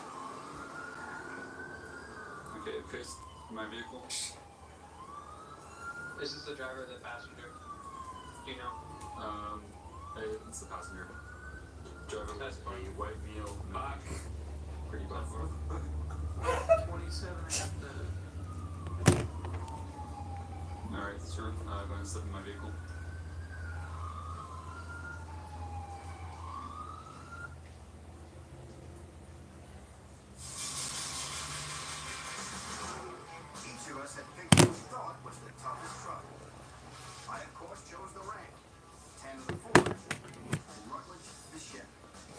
Okay, face my vehicle. Is this the driver or the passenger? Do you know? Hey, it's the passenger. Driving That's a fine. white Mio Mach. Pretty bad for 27 after. Alright, sir, go ahead and step in my vehicle. Each of us had picked what we thought was the toughest truck. I, of course, chose the Ram, 10 of the Ford, and Rutledge the Chevy.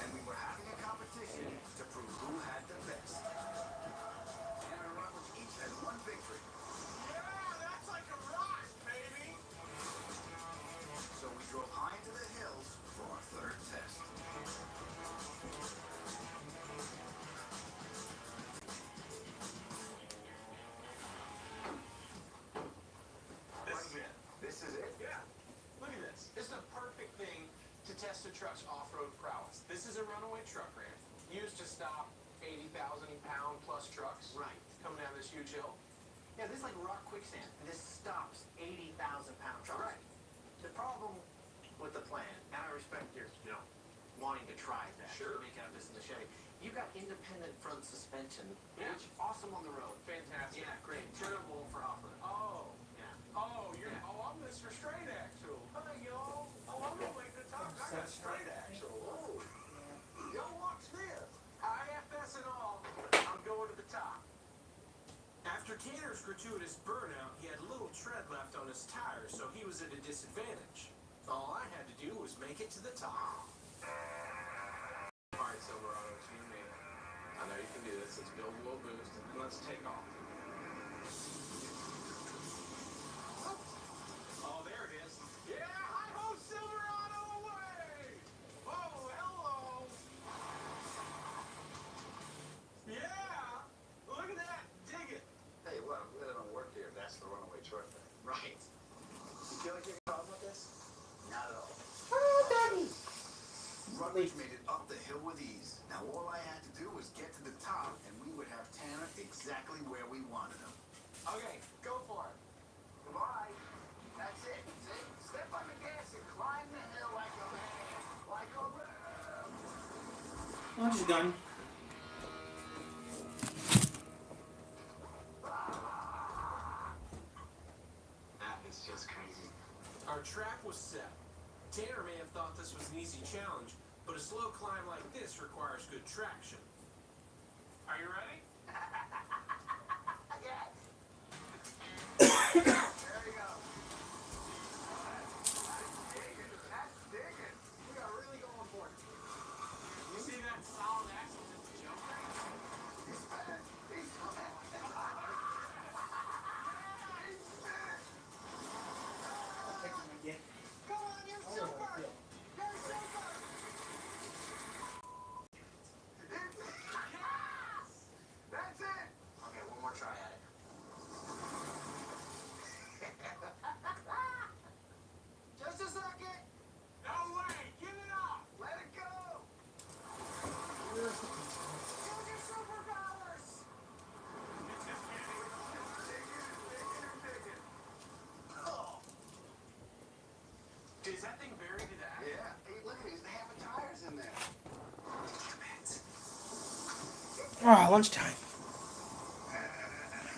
And we were having a competition to prove who had the best. Tanner and Rutledge each had one victory. Yeah, that's like a rock, baby. So we drove high into the hills for our third test. This is it. Yeah. Look at this. This is a perfect thing to test a truck's off-road prowess. This is a runaway truck ramp used to stop 80,000-pound plus trucks. Right. Coming down this huge hill. Yeah, this is like rock quicksand. This stops 80,000-pound trucks. Right. The problem with the plan, and I respect your, wanting to try that. Sure. Make out of this in the Chevy. You got independent front suspension, Yeah. which awesome on the road. Fantastic. Yeah, great. Terrible for off-road. Oh. Yeah. Oh, you're. Yeah. Oh, I'm Mr. Straight Axle. Hi, y'all. Oh, I'm gonna make the talk. I got straight axle. Oh. Y'all watch this. IFS and all. I'm going to the top. After Tanner's gratuitous burnout, he had little tread left on his tires, so he was at a disadvantage. All I had to do was make it to the top. All right, Silverado, it's you and me. I know you can do this. Let's build a little boost, and let's take off. Oh, there it is. Yeah, hi-ho, Silverado away! Oh, hello! Yeah! Look at that! Dig it! Hey, well, we don't work here. That's the runaway truck thing. Right. You feel like you have a problem with this? Not at all. Oh, Daddy! Rutledge made it up the hill with ease. Now all I had to do was get to the top, and we would have Tanner exactly where we wanted him. Okay, go for it. Goodbye. That's it. See? Step by Launch his gun. That is just crazy. Our trap was set. Tanner may have thought this was an easy challenge, but a slow climb like this requires good traction. Are you ready? There you go. That's digging. We are really going for it. You see that solid axle in the jump ring? He's fat. He's fat. He's fat. Come on, you're super! You're super! Yes! That's it. Okay, one more try at it. Just a second! No way! Give it up! Let it go. Use your superpowers! Digging. Oh. Is that thing buried in the axle? Yeah. Hey, look at these half of tires in there. Ah, lunchtime.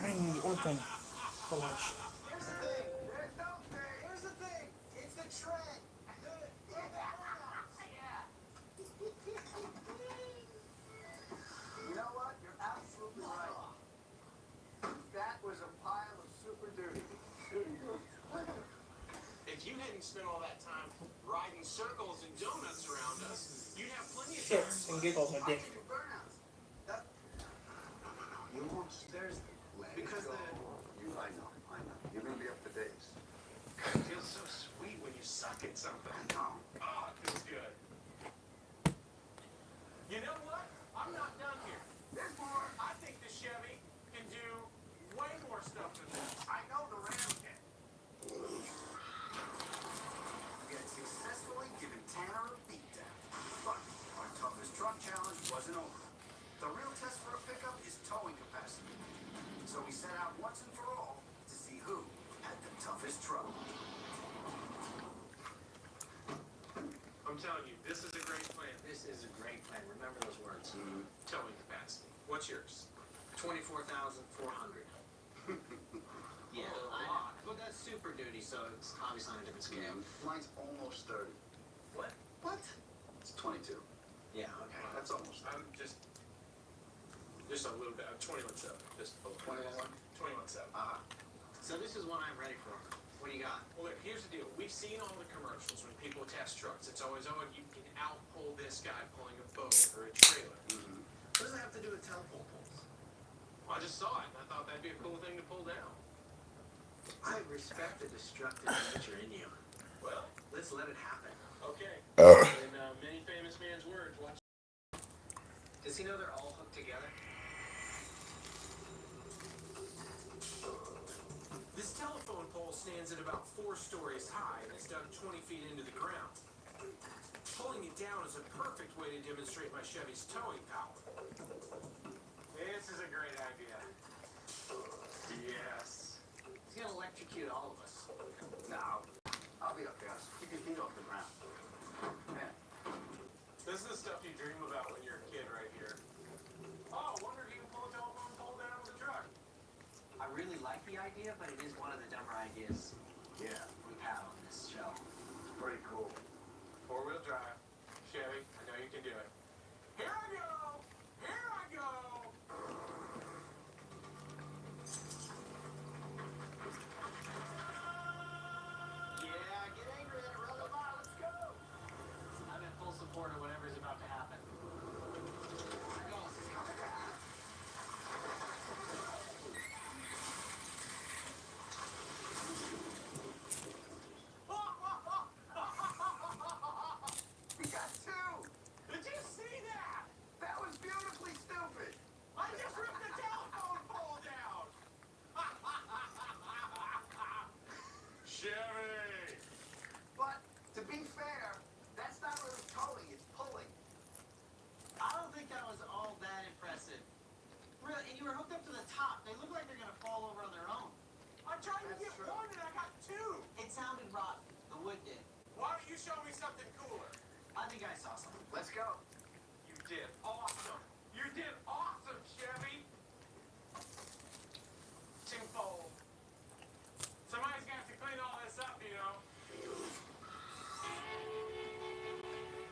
I need one thing for lunch. Here's the thing. There's no thing. Here's the thing. It's the tread. You know what? You're absolutely right. That was a pile of super duty. If you hadn't spent all that time riding circles and donuts around us, you'd have plenty of Shits and giggles my dick. Burnouts. You won't Thursday. Because I know. You're gonna be up for days. it feels so sweet when you suck at something. No. Oh, it feels good. You know what? I'm not done here. There's more. I think the Chevy can do way more stuff than this. I know the Ram can. We had successfully given Tanner a beatdown. But our toughest truck challenge wasn't over. The real test for a pickup is towing capacity. So we set out once and for all to see who had the toughest truck. I'm telling you, this is a great plan. This is a great plan. Remember those words. Towing capacity. What's yours? 24,400. Yeah, I know. But that's super duty, so it's obviously on a different scale. Mine's almost 30. What? What? It's 22. Yeah, okay. That's almost. I'm just a little bit. I'm 21.7. Just a little 21.7. So this is what I'm ready for. What do you got? Well, look, here's the deal. We've seen all the commercials when people test trucks. It's always, oh, you can outpull this guy pulling a boat or a trailer. What does it have to do with telephone poles? Well, I just saw it, and I thought that'd be a cool thing to pull down. I respect the destructive nature in you. Well, Let's let it happen. okay. In many famous man's words, watch. Does he know they're all hooked together? This telephone pole stands at about 4 stories high, and it's dug 20 feet into the ground. Pulling it down is a perfect way to demonstrate my Chevy's towing power. This is a great idea. Yes. He's gonna electrocute all of us. No. I'll be up there. Keep your feet off the ground. Man. This is the stuff you dream about when you're a kid right here. Oh, I wonder if you can pull a telephone pole down with a truck. I really like the idea, but it is one of the dumber ideas Yeah. we've had on this show. Pretty cool. 4-wheel drive. Chevy, I know you can do it. Here I go! Here I go! Yeah, get angry at it, run the bar, let's go! I'm in full support of whatever's about to happen. We got 2. Did you see that? That was beautifully stupid. I just ripped the telephone pole down! Chevy! But to be fair, that's not really towing, it's pulling. I don't think that was all that impressive. Really, and you were hooked up to the top. They look like they're gonna fall over on their own. I tried to That's get true. 1 and I got 2! It sounded rotten. The wood did. Why don't you show me something cooler? I think I saw something. Let's go. You did awesome. You did awesome, Chevy. Twofold. Somebody's gonna have to clean all this up, you know.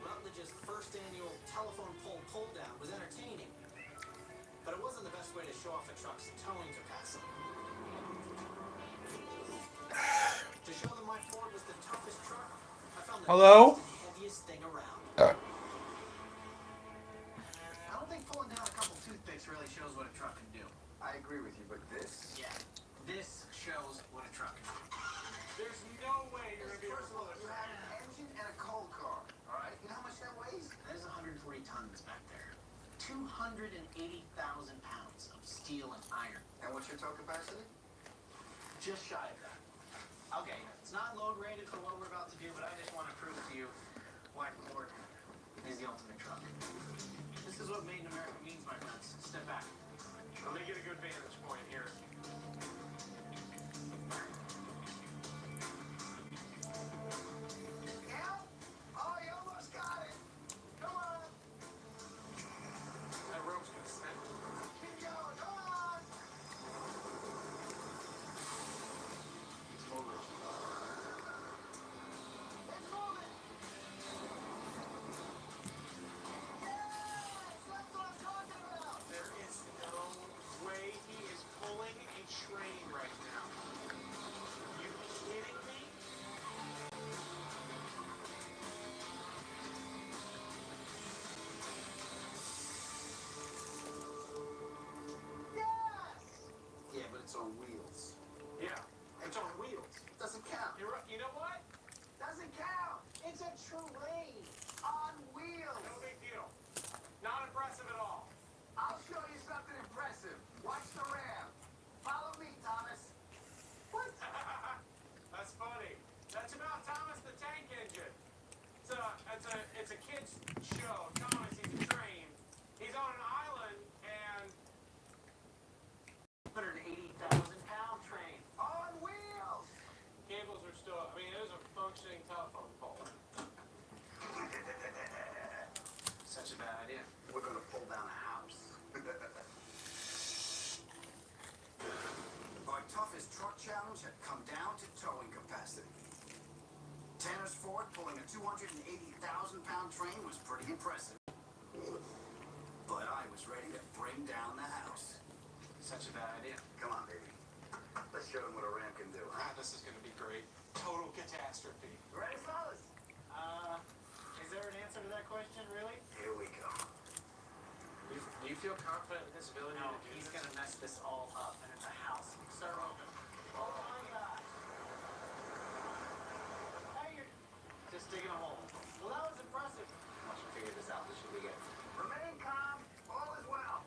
Rutledge's first annual telephone pole pull-down was entertaining, but it wasn't the best way to show off a truck's towing capacity. To show them my Ford was the toughest truck, I found the Hello? heaviest thing around. I don't think pulling down a couple toothpicks really shows what a truck can do. I agree with you, but this? Yeah, this shows what a truck can do. There's no way you're gonna be able First to of all, pull this you have an engine and a coal car. All right? You know how much that weighs? There's 140 tons back there. 280,000 pounds of steel and iron. And what's your tow capacity? Just shy of that. Okay, it's not load rated for what we're about to do, but I just want to prove to you why Ford is the ultimate truck. This is what made in America means, my friends. Step back. Let me get a good vantage point here. Yeah? Oh, you almost got it. Come on. That rope's gonna snap. Keep going. Come on. It's moving. It's moving. Yes! That's what I'm talking about. There is no way he is pulling a train right now. You kidding me? Yes! Yeah, but it's on wheels. Yeah, it's on wheels. Doesn't count. You're right. You know what? Doesn't count. It's a train. On wheels. No big deal. Not impressive at all. I'll show you something impressive. Watch the ram. Follow me, Thomas. What? That's funny. That's about Thomas the Tank Engine. It's a kid's show. Thomas, he's a train. He's on an island and 180,000-pound train. On wheels. cables are still. I mean, it was a functioning telephone pole. Such a bad idea. We're gonna pull down a house. Our toughest truck challenge had come down to towing capacity. Tanner's Ford pulling a 280,000-pound train was pretty impressive. But I was ready to bring down the house. Such a bad idea. Come on, baby. Let's show them what a ram can do, huh? This is going to be great. Total catastrophe. Ready, fellas? Is there an answer to that question, really? Here we go. Do you feel confident in his ability No, to do he's this? gonna mess this all up, and it's a house. Sir, open. Oh my God. Hey, you're just digging a hole. Well, that was impressive. Once you figure this out, this should be good. Remain calm. All is well.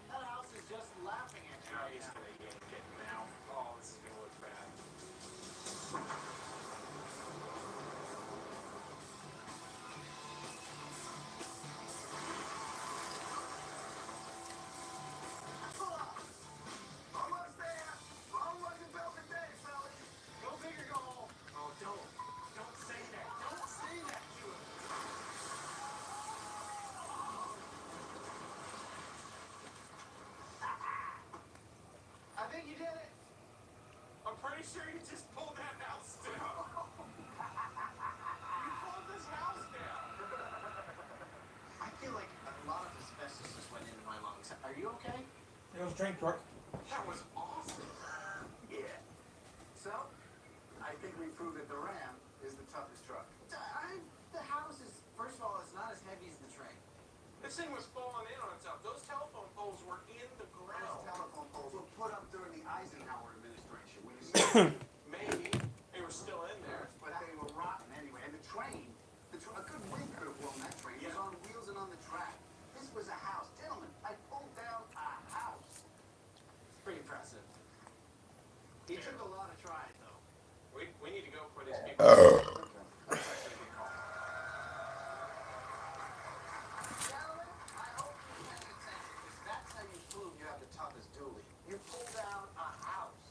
That house is just laughing at you. Now he's going to yank it now. Oh, this is going to look bad. Almost there. Wrong wasn't built today, fellas. Go big or go home. Oh, don't say that. Don't say that to him. I think you did it. I'm pretty sure you just pulled that house down. You pulled this house down. I feel like a lot of asbestos just went into my lungs. Are you okay? It was a train truck. That was awesome. Yeah. So, I think we proved that the Ram is the toughest truck. The house is, first of all, it's not as heavy as the train. This thing was falling in on itself. Those telephone poles were in the Those ground. telephone poles were put up during the Eisenhower administration. When you see Maybe they were still in there. but they were rotten anyway. And the train, a good wind could have blown that train. It was on wheels and on the track. This was a house. Gentlemen, I pulled down a house. It's pretty impressive. You took a lot of tries, though. We need to go for these people. That's actually a good call. Gentlemen, I hope you're paying attention, because that's how you prove you have the toughest dually. You pull down a house.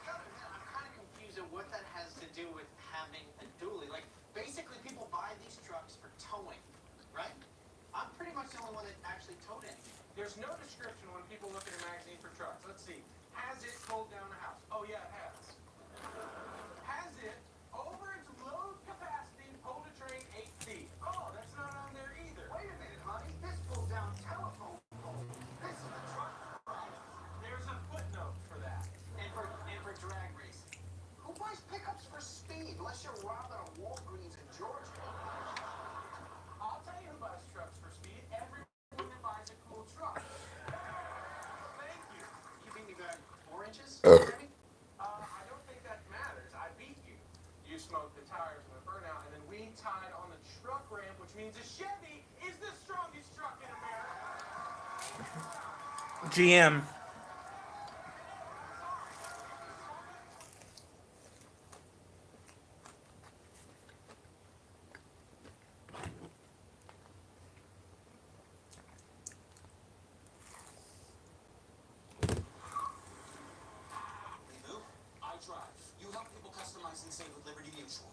I'm kind of confused at what that has to do with having a dually. Like, basically, people buy these towed anything. There's no description when people look at a magazine for trucks. Let's see. Has it pulled down a house? Oh yeah, it has. Has it, over its load capacity, pulled a train 8 feet? Oh, that's not on there either. Wait a minute, honey. This pulls down telephone poles. This is a truck drag. There's a footnote for that. And for drag racing. Who buys pickups for speed unless you're robbing a Walgreens in Georgia? I'll tell you who buys trucks for speed. Everyone that buys a cool truck. Thank you. You beat me back 4 inches? Maybe? I don't think that matters. I beat you. You smoked the tires in the burnout, and then we tied on the truck ramp, which means a Chevy is the strongest truck in America. GM. I drive. You help people customize and save with Liberty Mutual.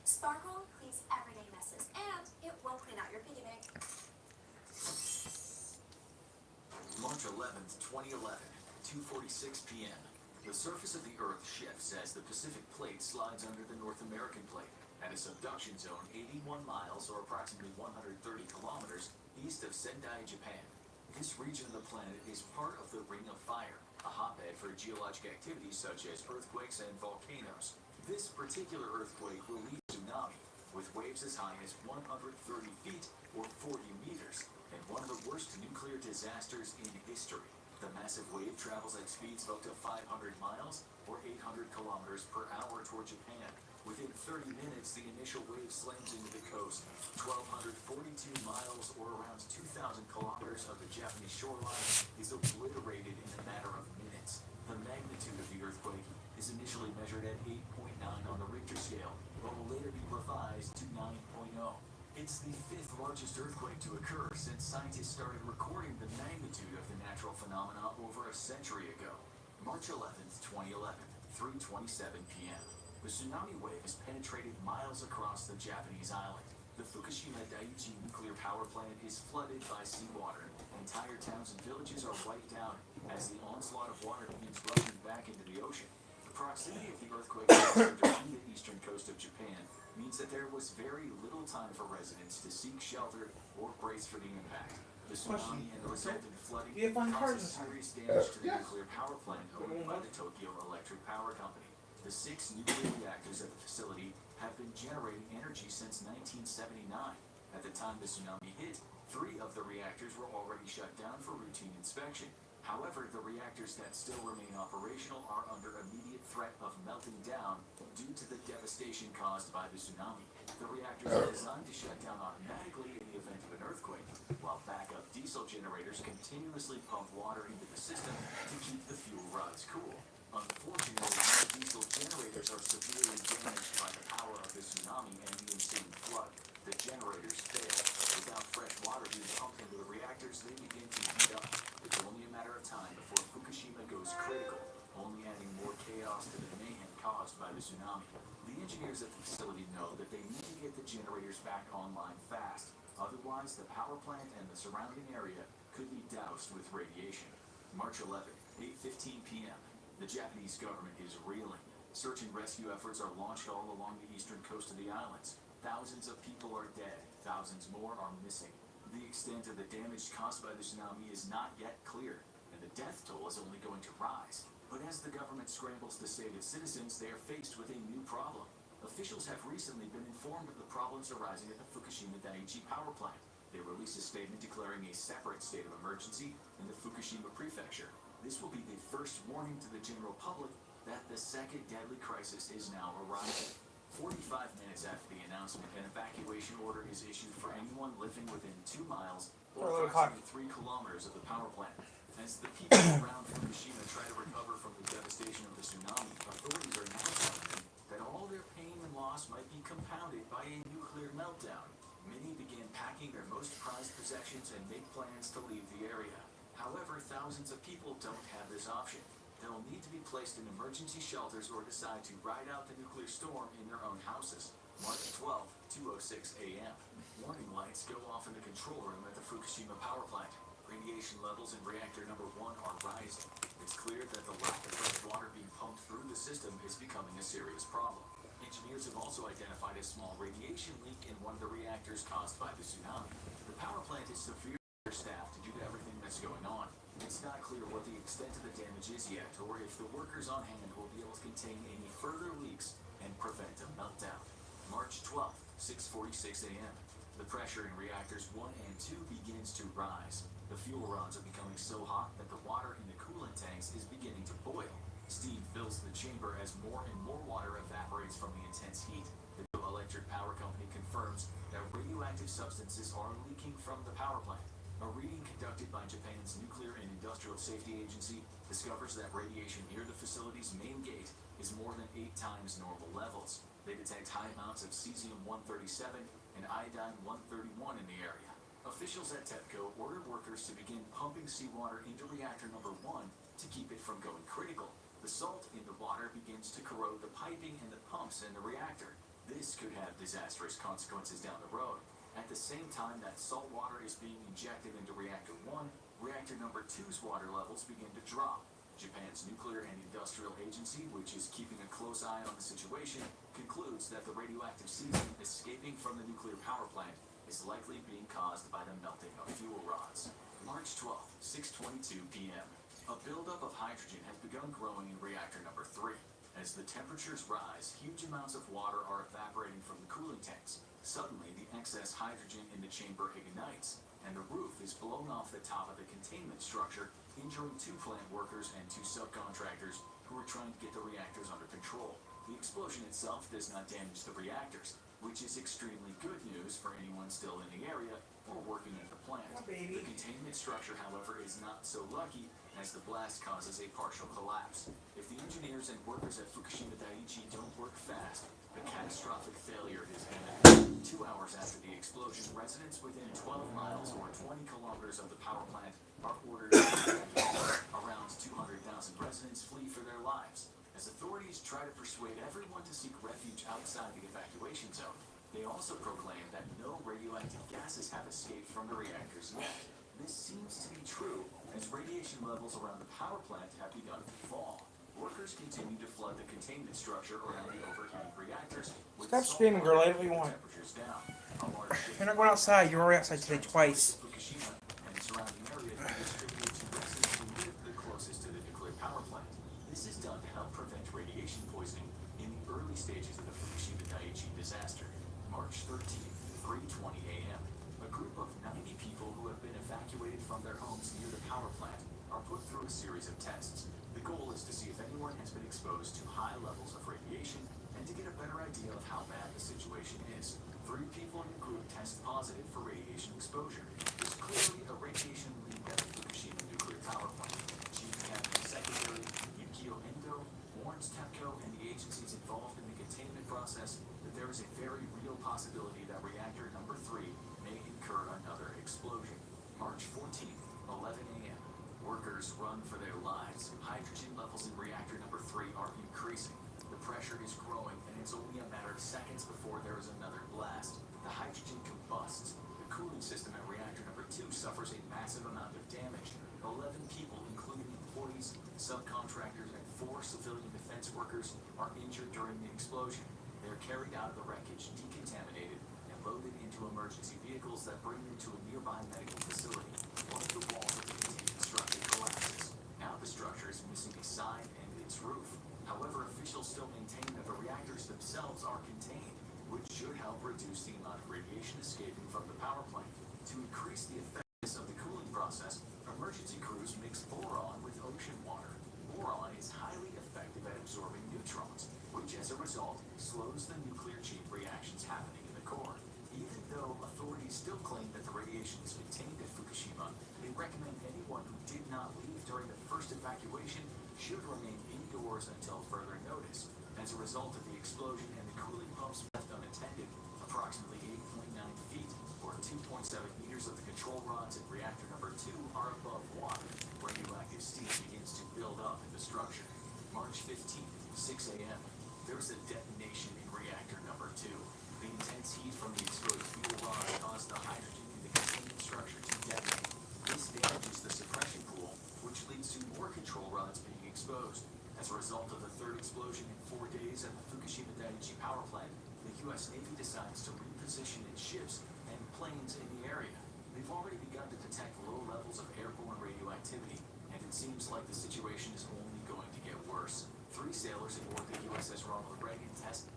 Sparkle cleans everyday messes, and it won't clean out your piggy bank. March 11th, 2011, 2:46 p.m. The surface of the Earth shifts as the Pacific Plate slides under the North American Plate at a subduction zone 81 miles or approximately 130 kilometers east of Sendai, Japan. This region of the planet is part of the Ring of Fire, a hotbed for geologic activities such as earthquakes and volcanoes. This particular earthquake will lead to tsunami, with waves as high as 130 feet or 40 meters, and one of the worst nuclear disasters in history. The massive wave travels at speeds of up to 500 miles or 800 kilometers per hour toward Japan. Within 30 minutes, the initial wave slams into the coast. 1,242 miles or around 2,000 kilometers of the Japanese shoreline is obliterated in a matter of minutes. The magnitude of the earthquake is initially measured at 8.9 on the Richter scale, but will later be revised to 9.0. It's the 5th largest earthquake to occur since scientists started recording the magnitude of the natural phenomena over a century ago. March 11th, 2011, 3:27 p.m. The tsunami wave has penetrated miles across the Japanese island. The Fukushima Daiichi nuclear power plant is flooded by seawater. Entire towns and villages are wiped out as the onslaught of water begins rushing back into the ocean. The proximity of the earthquake to the eastern coast of Japan means that there was very little time for residents to seek shelter or brace for the impact. The tsunami and the resultant flooding causes serious damage to the nuclear power plant owned by the Tokyo Electric Power Company. The 6 nuclear reactors at the facility have been generating energy since 1979. At the time the tsunami hit, 3 of the reactors were already shut down for routine inspection. However, the reactors that still remain operational are under immediate threat of melting down due to the devastation caused by the tsunami. The reactors are designed to shut down automatically in the event of an earthquake, while backup diesel generators continuously pump water into the system to keep the fuel rods cool. Unfortunately, these diesel generators are severely damaged by the power of the tsunami and the ensuing flood. The generators fail. Without fresh water being pumped into the reactors, they begin to heat up. It's only a matter of time before Fukushima goes critical, only adding more chaos to the mayhem caused by the tsunami. The engineers at the facility know that they need to get the generators back online fast. Otherwise, the power plant and the surrounding area could be doused with radiation. March 11th, 8:15 p.m. The Japanese government is reeling. Search and rescue efforts are launched all along the eastern coast of the islands. Thousands of people are dead. Thousands more are missing. The extent of the damage caused by the tsunami is not yet clear, and the death toll is only going to rise. But as the government scrambles to save its citizens, they are faced with a new problem. Officials have recently been informed of the problems arising at the Fukushima Daiichi power plant. They released a statement declaring a separate state of emergency in the Fukushima prefecture. This will be the first warning to the general public that the second deadly crisis is now arising. 45 minutes after the announcement, an evacuation order is issued for anyone living within 2 miles or approximately 3 kilometers of the power plant. As the people around Fukushima try to recover from the devastation of the tsunami, authorities are now telling them that all their pain and loss might be compounded by a nuclear meltdown. Many began packing their most prized possessions and make plans to leave the area. However, thousands of people don't have this option. They'll need to be placed in emergency shelters or decide to ride out the nuclear storm in their own houses. March 12th, 2:06 a.m. Warning lights go off in the control room at the Fukushima power plant. Radiation levels in reactor number 1 are rising. It's clear that the lack of fresh water being pumped through the system is becoming a serious problem. Engineers have also identified a small radiation leak in one of the reactors caused by the tsunami. The power plant is severely understaffed due to everything that's going on. It's not clear what the extent of the damage is yet, or if the workers on hand will be able to contain any further leaks and prevent a meltdown. March 12th, 6:46 a.m. The pressure in reactors 1 and 2 begins to rise. The fuel rods are becoming so hot that the water in the coolant tanks is beginning to boil. Steam fills the chamber as more and more water evaporates from the intense heat. The electric power company confirms that radioactive substances are leaking from the power plant. A reading conducted by Japan's Nuclear and Industrial Safety Agency discovers that radiation near the facility's main gate is more than 8 times normal levels. They detect high amounts of cesium-137 and iodine-131 in the area. Officials at TEPCO ordered workers to begin pumping seawater into reactor number 1 to keep it from going critical. The salt in the water begins to corrode the piping and the pumps in the reactor. This could have disastrous consequences down the road. At the same time that salt water is being injected into reactor 1, reactor number 2's water levels begin to drop. Japan's Nuclear and Industrial Agency, which is keeping a close eye on the situation, concludes that the radioactive cesium escaping from the nuclear power plant is likely being caused by the melting of fuel rods. March 12th, 6:22 p.m. A buildup of hydrogen has begun growing in reactor number 3. As the temperatures rise, huge amounts of water are evaporating from the cooling tanks. Suddenly, the excess hydrogen in the chamber ignites, and the roof is blown off the top of the containment structure, injuring 2 plant workers and 2 subcontractors who were trying to get the reactors under control. The explosion itself does not damage the reactors, which is extremely good news for anyone still in the area or working at the plant. The containment structure, however, is not so lucky, as the blast causes a partial collapse. If the engineers and workers at Fukushima Daiichi don't work fast, a catastrophic failure is imminent. 2 hours after the explosion, residents within 12 miles or 20 kilometers of the power plant are ordered to evacuate. Around 200,000 residents flee for their lives. As authorities try to persuade everyone to seek refuge outside the evacuation zone, they also proclaim that no radioactive gases have escaped from the reactors yet. This seems to be true, as radiation levels around the power plant have begun to fall. Workers continue to flood the containment structure around the overheating reactors with Stop screaming, girl. Whatever you want. temperatures down. A large You're not going outside. You were already outside today twice. Fukushima and surrounding areas are distributed to residents who live the closest to the nuclear power plant. This is done to help prevent radiation poisoning in the early stages of the Fukushima Daiichi disaster. March 13th, 3:20 a.m. A group of 90 people who have been evacuated from their homes near the power plant are put through a series of tests. The goal is to see if anyone has been exposed to high levels of radiation and to get a better idea of how bad the situation is. 3 people in the group test positive for radiation exposure. There's clearly a radiation leak at the Fukushima nuclear power plant. Chief Cabinet Secretary Yukio Endo warns TEPCO and the agencies involved in the containment process that there is a very real possibility that reactor number 3 may incur another explosion. March 14th, 11 a.m. Workers run for their lives. Hydrogen levels in reactor number 3 are increasing. The pressure is growing, and it's only a matter of seconds before there is another blast. The hydrogen combusts. The cooling system at reactor number 2 suffers a massive amount of damage. 11 people, including employees, subcontractors, and 4 civilian defense workers, are injured during the explosion. They are carried out of the wreckage, decontaminated, and loaded into emergency vehicles that bring them to a nearby medical facility. One of the walls of the containment structure collapses. Now the structure is missing a side and its roof. However, officials still maintain that the reactors themselves are contained, which should help reduce the amount of radiation escaping from the power plant. To increase the effectiveness of the cooling process, emergency crews mix boron with ocean water. Boron is highly effective at absorbing neutrons, which as a result slows the nuclear chain reactions happening in the core. Even though authorities still claim that the radiation is contained at Fukushima, they recommend anyone who did not leave during the first evacuation should remain indoors until further notice. As a result of the explosion and the cooling pumps left unattended, approximately 8.9 feet or 2.7 meters of the control rods in reactor number 2 are above water. Radioactive steam begins to build up in the structure. March 15th, 6 a.m. There is a detonation in reactor number 2. The intense heat from the exposed fuel rod caused the hydrogen in the containment structure to detonate. This damages the suppression pool, which leads to more control rods being exposed. As a result of the third explosion in 4 days at the Fukushima Daiichi power plant, the U.S. Navy decides to reposition its ships and planes in the area. They've already begun to detect low levels of airborne radioactivity, and it seems like the situation is only going to get worse. 3 sailors aboard the USS Ronald Reagan test.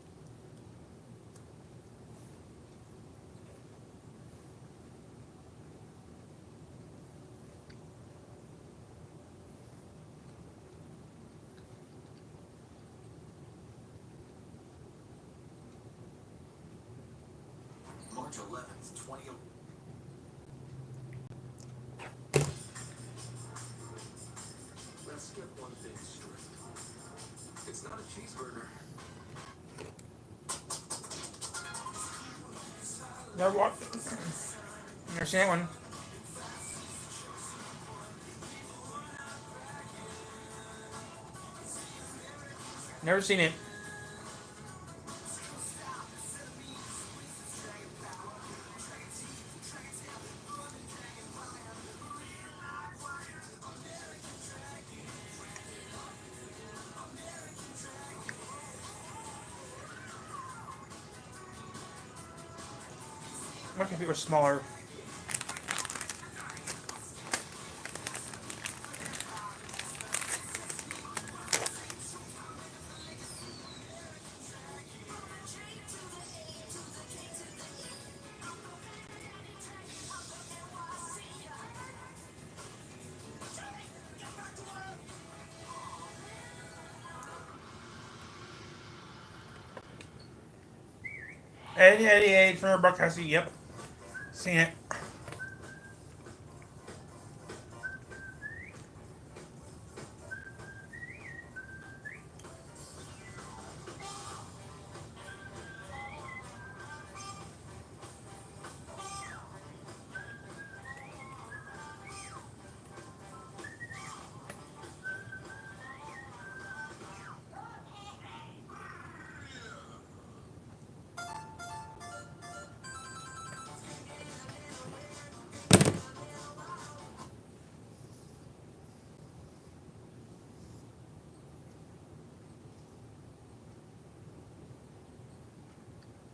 March 11th, 2011. Let's get one thing straight. It's not a cheeseburger. Never watched. Never seen that one. Never seen it. My computer was smaller. Eddie for broadcasting. Yep, seen it.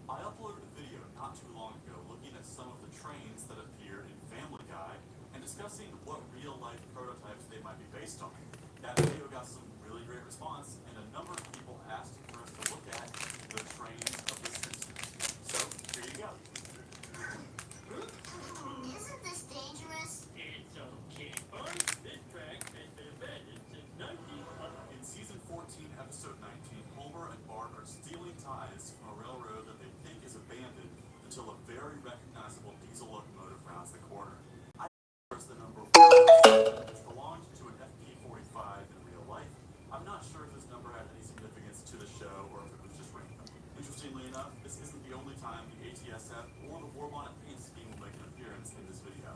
I uploaded a video not too long ago looking at some of the trains that appeared in Family Guy and discussing what real-life prototypes they might be based on. That video got some really great response, and a number of people asked for us to look at the trains of the Simpsons. So, here you go. Isn't this dangerous? It's okay, boys. This track has been abandoned since 1900. In season 14, episode 19, Homer and Bart are stealing ties from a railroad that they think is abandoned until a very recognizable diesel locomotive rounds the corner. I there's the number 4, which belonged to an FP45 in real life. I'm not sure if this number had any significance to the show or if it was just random. Interestingly enough, this isn't the only time the ATSF or the War Bonnet paint scheme will make an appearance in this video.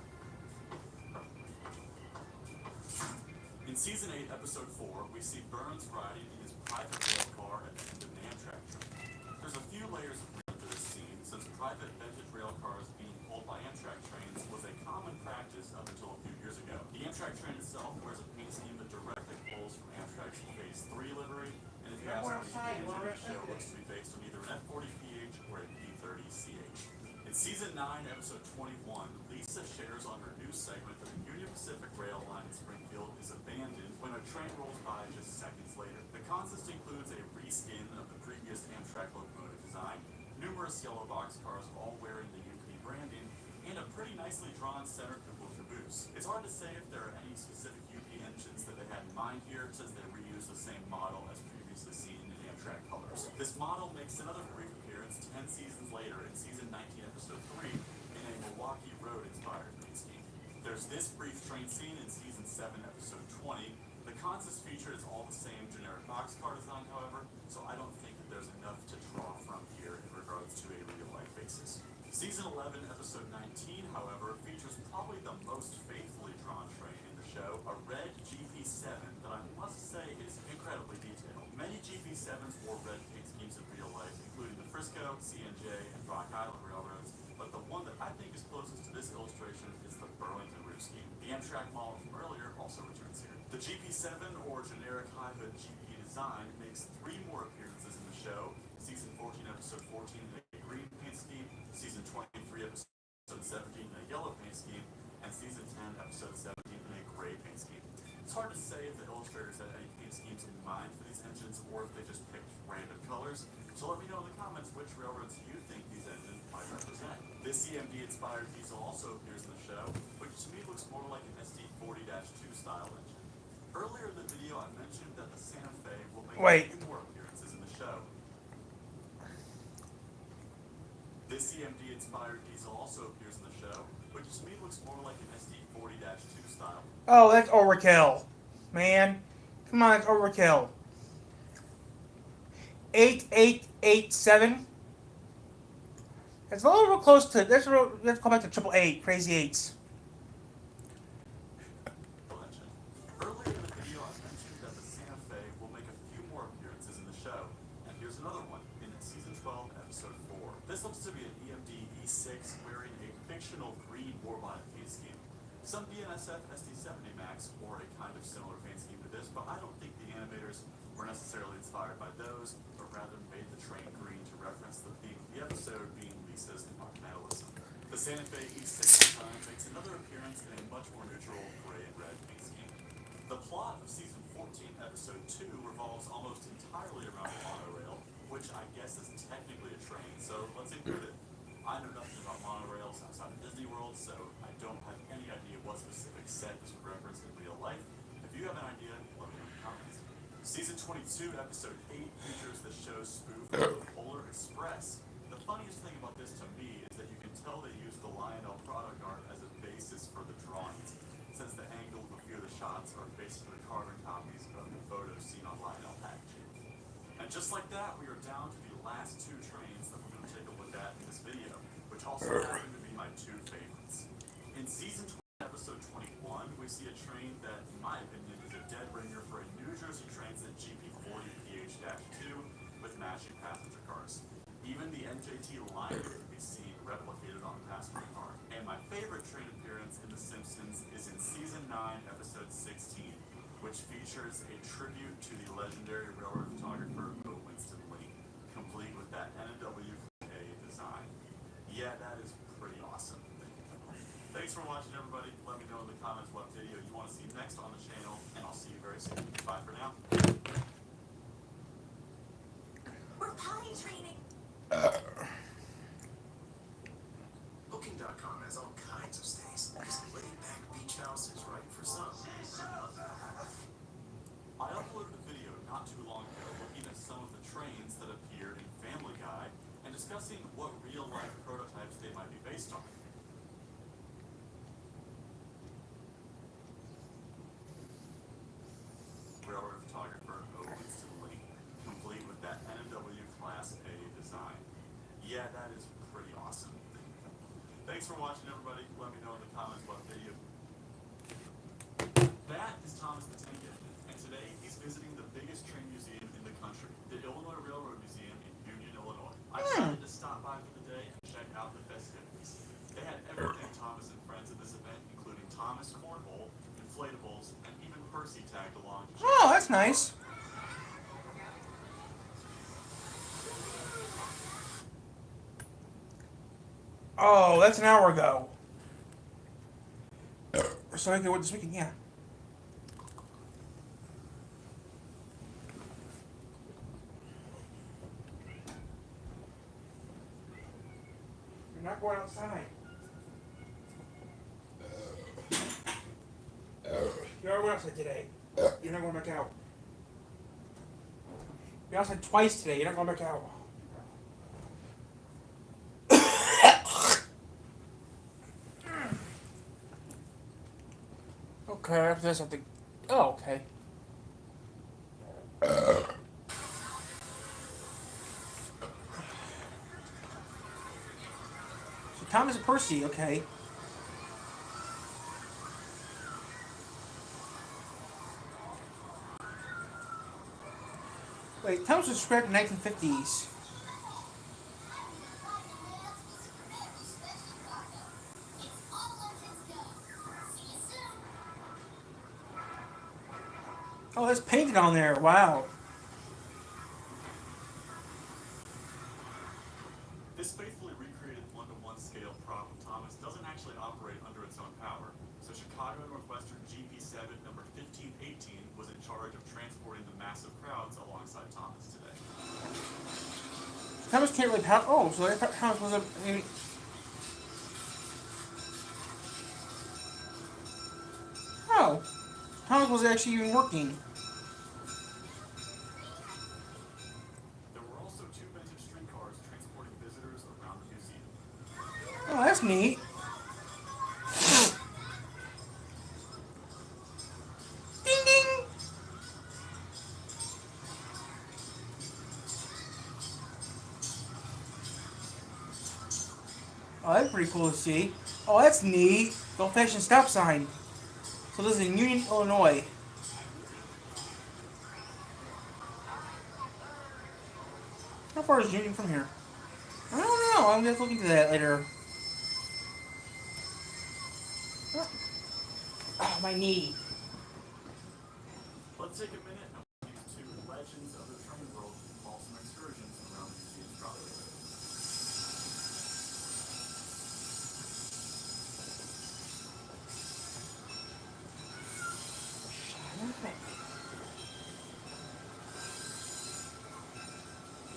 In season 8, episode 4, we see Burns riding in his private rail car at the end of an Amtrak train. There's a few layers of meaning to this scene, since private vintage rail cars being pulled by Amtrak trains was a common practice up until a few years ago. The Amtrak train itself wears a paint scheme that directly pulls from Amtrak's Phase 3 livery, and if you ask me, the show looks to be based on either an F40PH or a P30CH. In season 9, episode 21, Lisa shares on her news segment that the Union Pacific Rail line in Springfield is abandoned when a train rolls by just seconds later. The consist includes a reskin of the previous Amtrak locomotive design, numerous yellow boxcars all wearing the UP branding, and a pretty nicely drawn center cupola caboose. It's hard to say if there are any specific UP engines that they had in mind here, since they reuse the same model as previously seen in Amtrak colors. This model makes another brief appearance 10 seasons later in season 19, episode 3, in a Milwaukee Road-inspired paint scheme. There's this brief train scene in season 7, episode 20. The consist feature is all the same generic boxcar design, however, so I don't think that there's enough to draw from here in regards to a real-life basis. Season 11, episode 19, however, features probably the most faithfully drawn train in the show, a red GP7 that I must say is incredibly detailed. Many GP7s wore red paint schemes in real life, including the Frisco, CNJ, and Rock Island railroads, but the one that I think is closest to this illustration is the Burlington route scheme. The Amtrak model from earlier also returns here. The GP7, or generic high hood GP design, makes 3 more appearances in the show. Season 14, episode 14 in a green paint scheme, season 23, episode 17 in a yellow paint scheme, and season 10, episode 17 in a gray paint scheme. It's hard to say if the illustrators had any paint schemes in mind for these engines or if they just picked random colors. So let me know in the comments which railroads you think these engines might represent. This CMD-inspired diesel also appears in the show, which to me looks more like an SD40-2 style engine. Earlier in the video, I mentioned that the Santa Fe will make a few more appearances in the show. This CMD-inspired diesel also appears in the show, which to me looks more like an SD40-2 style. Oh, that's overkill, man. Come on, that's overkill. 8887. That's a little close to. Let's go back to 888. Crazy eights. Earlier in the video, I mentioned that the Santa Fe will make a few more appearances in the show, and here's another one in season 12, episode 4. This looks to be an EMD E6 wearing a fictional green warbonnet paint scheme. Some BNSF SD70 Max wore a kind of similar paint scheme to this, but I don't think the animators were necessarily inspired by those, but rather made the train green to reference the theme of the episode being Lisa's environmentalism. The Santa Fe E6 design makes another appearance in a much more neutral gray and red paint scheme. The plot of season 14, episode 2 revolves almost entirely around the monorail, which I guess is technically a train, so let's include it. I know nothing about monorails outside of Disney World, so I don't have any idea what specific set this would reference in real life. If you have an idea, let me know in the comments. Season 22, episode 8 features the show's spoof of the Polar Express. The funniest thing about this to me is that you can tell they used the Lionel product art as a basis for the drawings, since the angle of a few of the shots are basically carbon copies of the photos seen on Lionel packaging. And just like that, we are down to the last 2 trains that we're going to take a look at in this video, which also happen to be my 2 favorites. In season 20, episode 21, we see a train that, in my opinion, is a dead ringer for a New Jersey Transit GP40PH-2 with matching passenger cars. Even the NJT line can be seen replicated on the passenger car. And my favorite train appearance in The Simpsons is in season 9, episode 16, which features a tribute to the legendary railroad photographer Winston Lee, complete with that NWA design. Yeah, that is pretty awesome. Thanks for watching, everybody. Let me know in the comments what video you want to see next on the channel, and I'll see you very soon. Bye for now. We're potty training. Booking.com has all kinds of stays. This laid-back beach house is right for some. I uploaded a video not too long ago looking at some of the trains that appeared in Family Guy and discussing what real-life prototypes they might be based on. Railroad photographer Winston Lee, complete with that NW Class A design. Yeah, that is pretty awesome. Thanks for watching, everybody. Let me know in the comments what video. That is Thomas the Tank Engine, and today he's visiting the biggest train museum in the country, the Illinois Railroad Museum in Union, Illinois. I decided to stop by for the day and check out the festivities. They had everything Thomas and friends at this event, including Thomas Cornhole, inflatables, and even Percy tagged along. Oh, that's nice. Oh, that's an hour ago. So I can what this weekend, yeah. You're not going outside. You're already outside today. You're not going back out. You're outside twice today. You're not going back out. Okay, after this I have to... Oh, okay. So Thomas and Percy, okay. Wait, Thomas was scrapped in the 1950s. Oh, it's painted on there. Wow. This faithfully recreated one-to-one scale prop of Thomas doesn't actually operate under its own power, so Chicago Northwestern GP7 number 1518 was in charge of transporting the massive crowds alongside Thomas today. Thomas can't really power. Oh, so Thomas was a. Oh, Thomas was actually even working. There were also 2 vintage streetcars transporting visitors around the museum. Oh, that's neat. Ding ding. Oh, that's pretty cool to see. Oh, that's neat. The old-fashioned stop sign. So this is in Union, Illinois. How far is Union from here? I don't know. I'm gonna look into that later. Oh, my knee. Let's take a minute and walk you to Legends of the Train World and follow some excursions around the museum's property.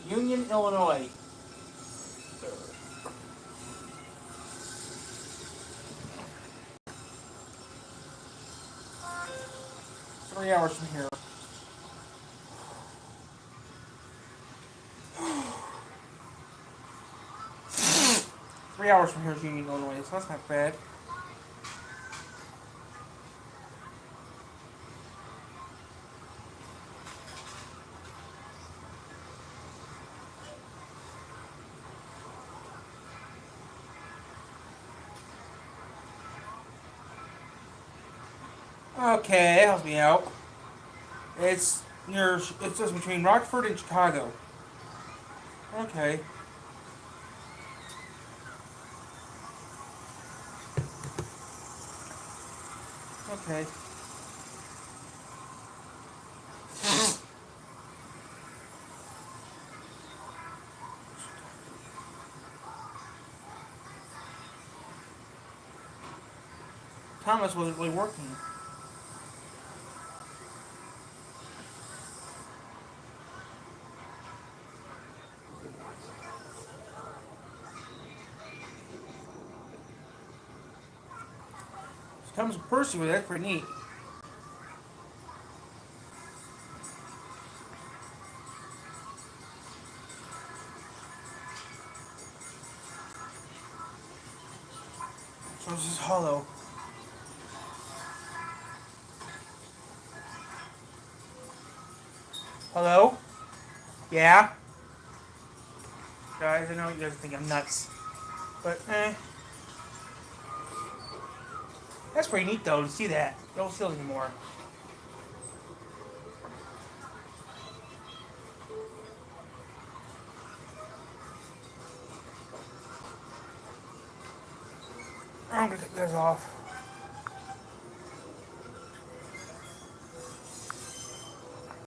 Union, Illinois. 3 hours from here. Three hours from here is Union, Illinois, so that's not bad. Okay, that helps me out. It's just between Rockford and Chicago. Okay. Okay. Thomas wasn't really working. Thomas and Percy with that's pretty neat. So this is hollow. Hello? Yeah? Guys, I know you guys think I'm nuts. But, That's pretty neat, though, to see that. You don't see it anymore. I'm gonna take those off.